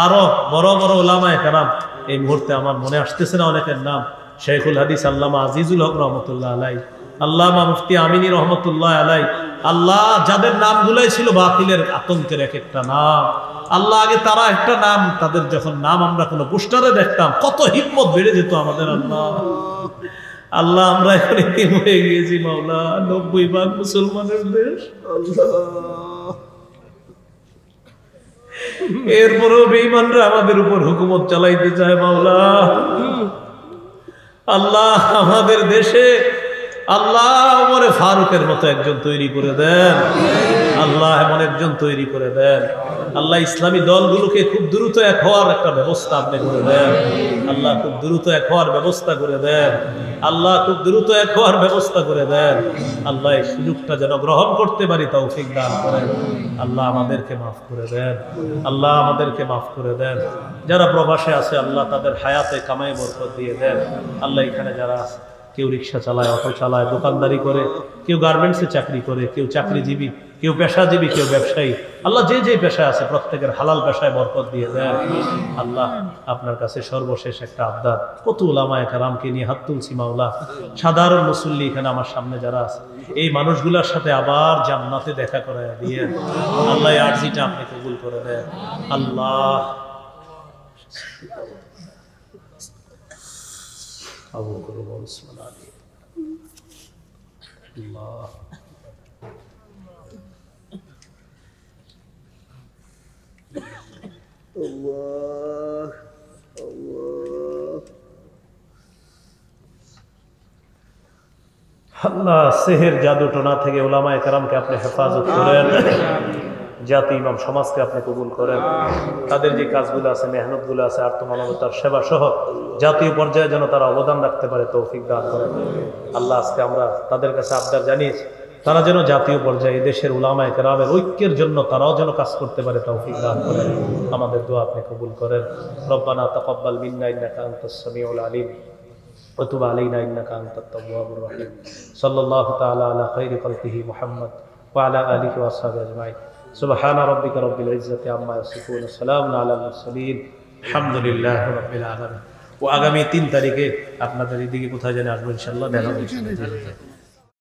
S1: আরো বড় বড় ওলামায়ে কেরাম এই মুহূর্তে আমার মনে আসতেছে না অনেকের নাম। শেখুল হাদিস আল্লামা আজিজুল হক রহমতুল্লাহ আলাইহি, আল্লামা মুফতি আমিনী রহমতুল্লাহ আলাইহি আল্লাহ, যাদের নামগুলাই ছিল বাতিলের আতঙ্কের এক একটা নাম আল্লাহ। আগে তারা একটা নাম, তাদের যখন নাম আমরা কোনো পোস্টারে দেখতাম কত হিম্মত বেড়ে যেত আমাদের আল্লাহ। আল্লাহ আমরা এখন এতিম হয়ে গিয়েছি মাওলা, 90% মুসলমানের দেশ আল্লাহ। এরপরেও বেঈমানরা আমাদের উপর হুকুমত চালাইতে চায় মাওলা। আল্লাহ আমাদের দেশে আল্লাহ ওমরে ফারুকের মতো একজন তৈরি করে দেন আল্লাহ। আল্লাহ এমন একজন তৈরি করে দেন। আল্লাহ ইসলামী দলগুলোকে খুব দ্রুত এক হওয়ার একটা ব্যবস্থা আপনি করে দেন। আল্লাহ খুব দ্রুত এক হওয়ার ব্যবস্থা করে দেন। আল্লাহ খুব দ্রুত এক হওয়ার ব্যবস্থা করে দেন। আল্লাহ এই সুযোগটা যেন গ্রহণ করতে পারি তৌফিক দান করেন। আল্লাহ আমাদেরকে মাফ করে দেন। আল্লাহ আমাদেরকে মাফ করে দেন। যারা প্রবাসে আছে আল্লাহ তাদের হায়াতে কামাই বরকত দিয়ে দেন। আল্লাহ এখানে যারা আছে, কেউ রিক্সা চালায়, অটো চালায়, দোকানদারি করে, কেউ গার্মেন্টসে চাকরি করে, কেউ চাকরিজীবী, কেউ পেশাজীবী, কেউ ব্যবসায়ী, আল্লাহ যে যে পেশায় আছে প্রত্যেকের হালাল পেশায় বরকত দিয়ে দেন। আল্লাহ আপনার কাছে সর্বশেষ একটা আবদার, কত উলামায়ে কেরামকে নিয়ে হাত তুলছি মাওলা, সাধারণ মুসল্লি এখানে আমার সামনে যারা আছে এই মানুষগুলোর সাথে আবার জান্নাতে দেখা করায় দিয়ে আল্লাহ এই আরজিটা আপনি কবুল করে দেন। আল্লাহ আবু করব বিসমিল্লাহ। আল্লাহ
S2: Allah, Allah.
S1: আল্লাহ সেহের জাদু টোনা থেকে উলামায়ে কেরামকে আপনি হেফাজত করেন। জাতি ইমাম সমাজকে আপনি কবুল করেন। তাদের যে কাজগুলো আছে, মেহনতগুলো আছে, আত্মমানবতার সেবা সহ জাতীয় পর্যায়ে যেন তারা অবদান রাখতে পারে তৌফিক দান করেন। আল্লাহ আজকে আমরা তাদের কাছে আবদার জানিয়েছি, তারা যেন জাতীয় পর্যায়ে দেশের উলামায়ে কেরামের ঐক্যের জন্য তারাও যেন কাজ করতে পারে তৌফিক দান করেন। আমাদের দোয়া আপনি কবুল করেন। রব্বানা তাকাব্বাল মিন্না ইন্নাকা আনতাস সামিউল আলিম ওয়া তুব আলাইনা ইন্নাকা আনতাত তাওয়াবুর রহিম। সাল্লাল্লাহু তাআলা আলা খাইরি খালকিহি মুহাম্মদ ওয়া আলা আলিহি ওয়া আসহাবিহি আজমাইন। সুবহানা রাব্বিকা রাব্বিল ইজ্জাতি আম্মা ইয়াসিফুন, সালামুন আলাল মুরসালিন, আলহামদুলিল্লাহি রাব্বিল আলামিন। ও আগামী 3 তারিখে আপনাদের এদিকে কোথায় জানি আসবো ইনশাআল্লাহ, দেখা হবে।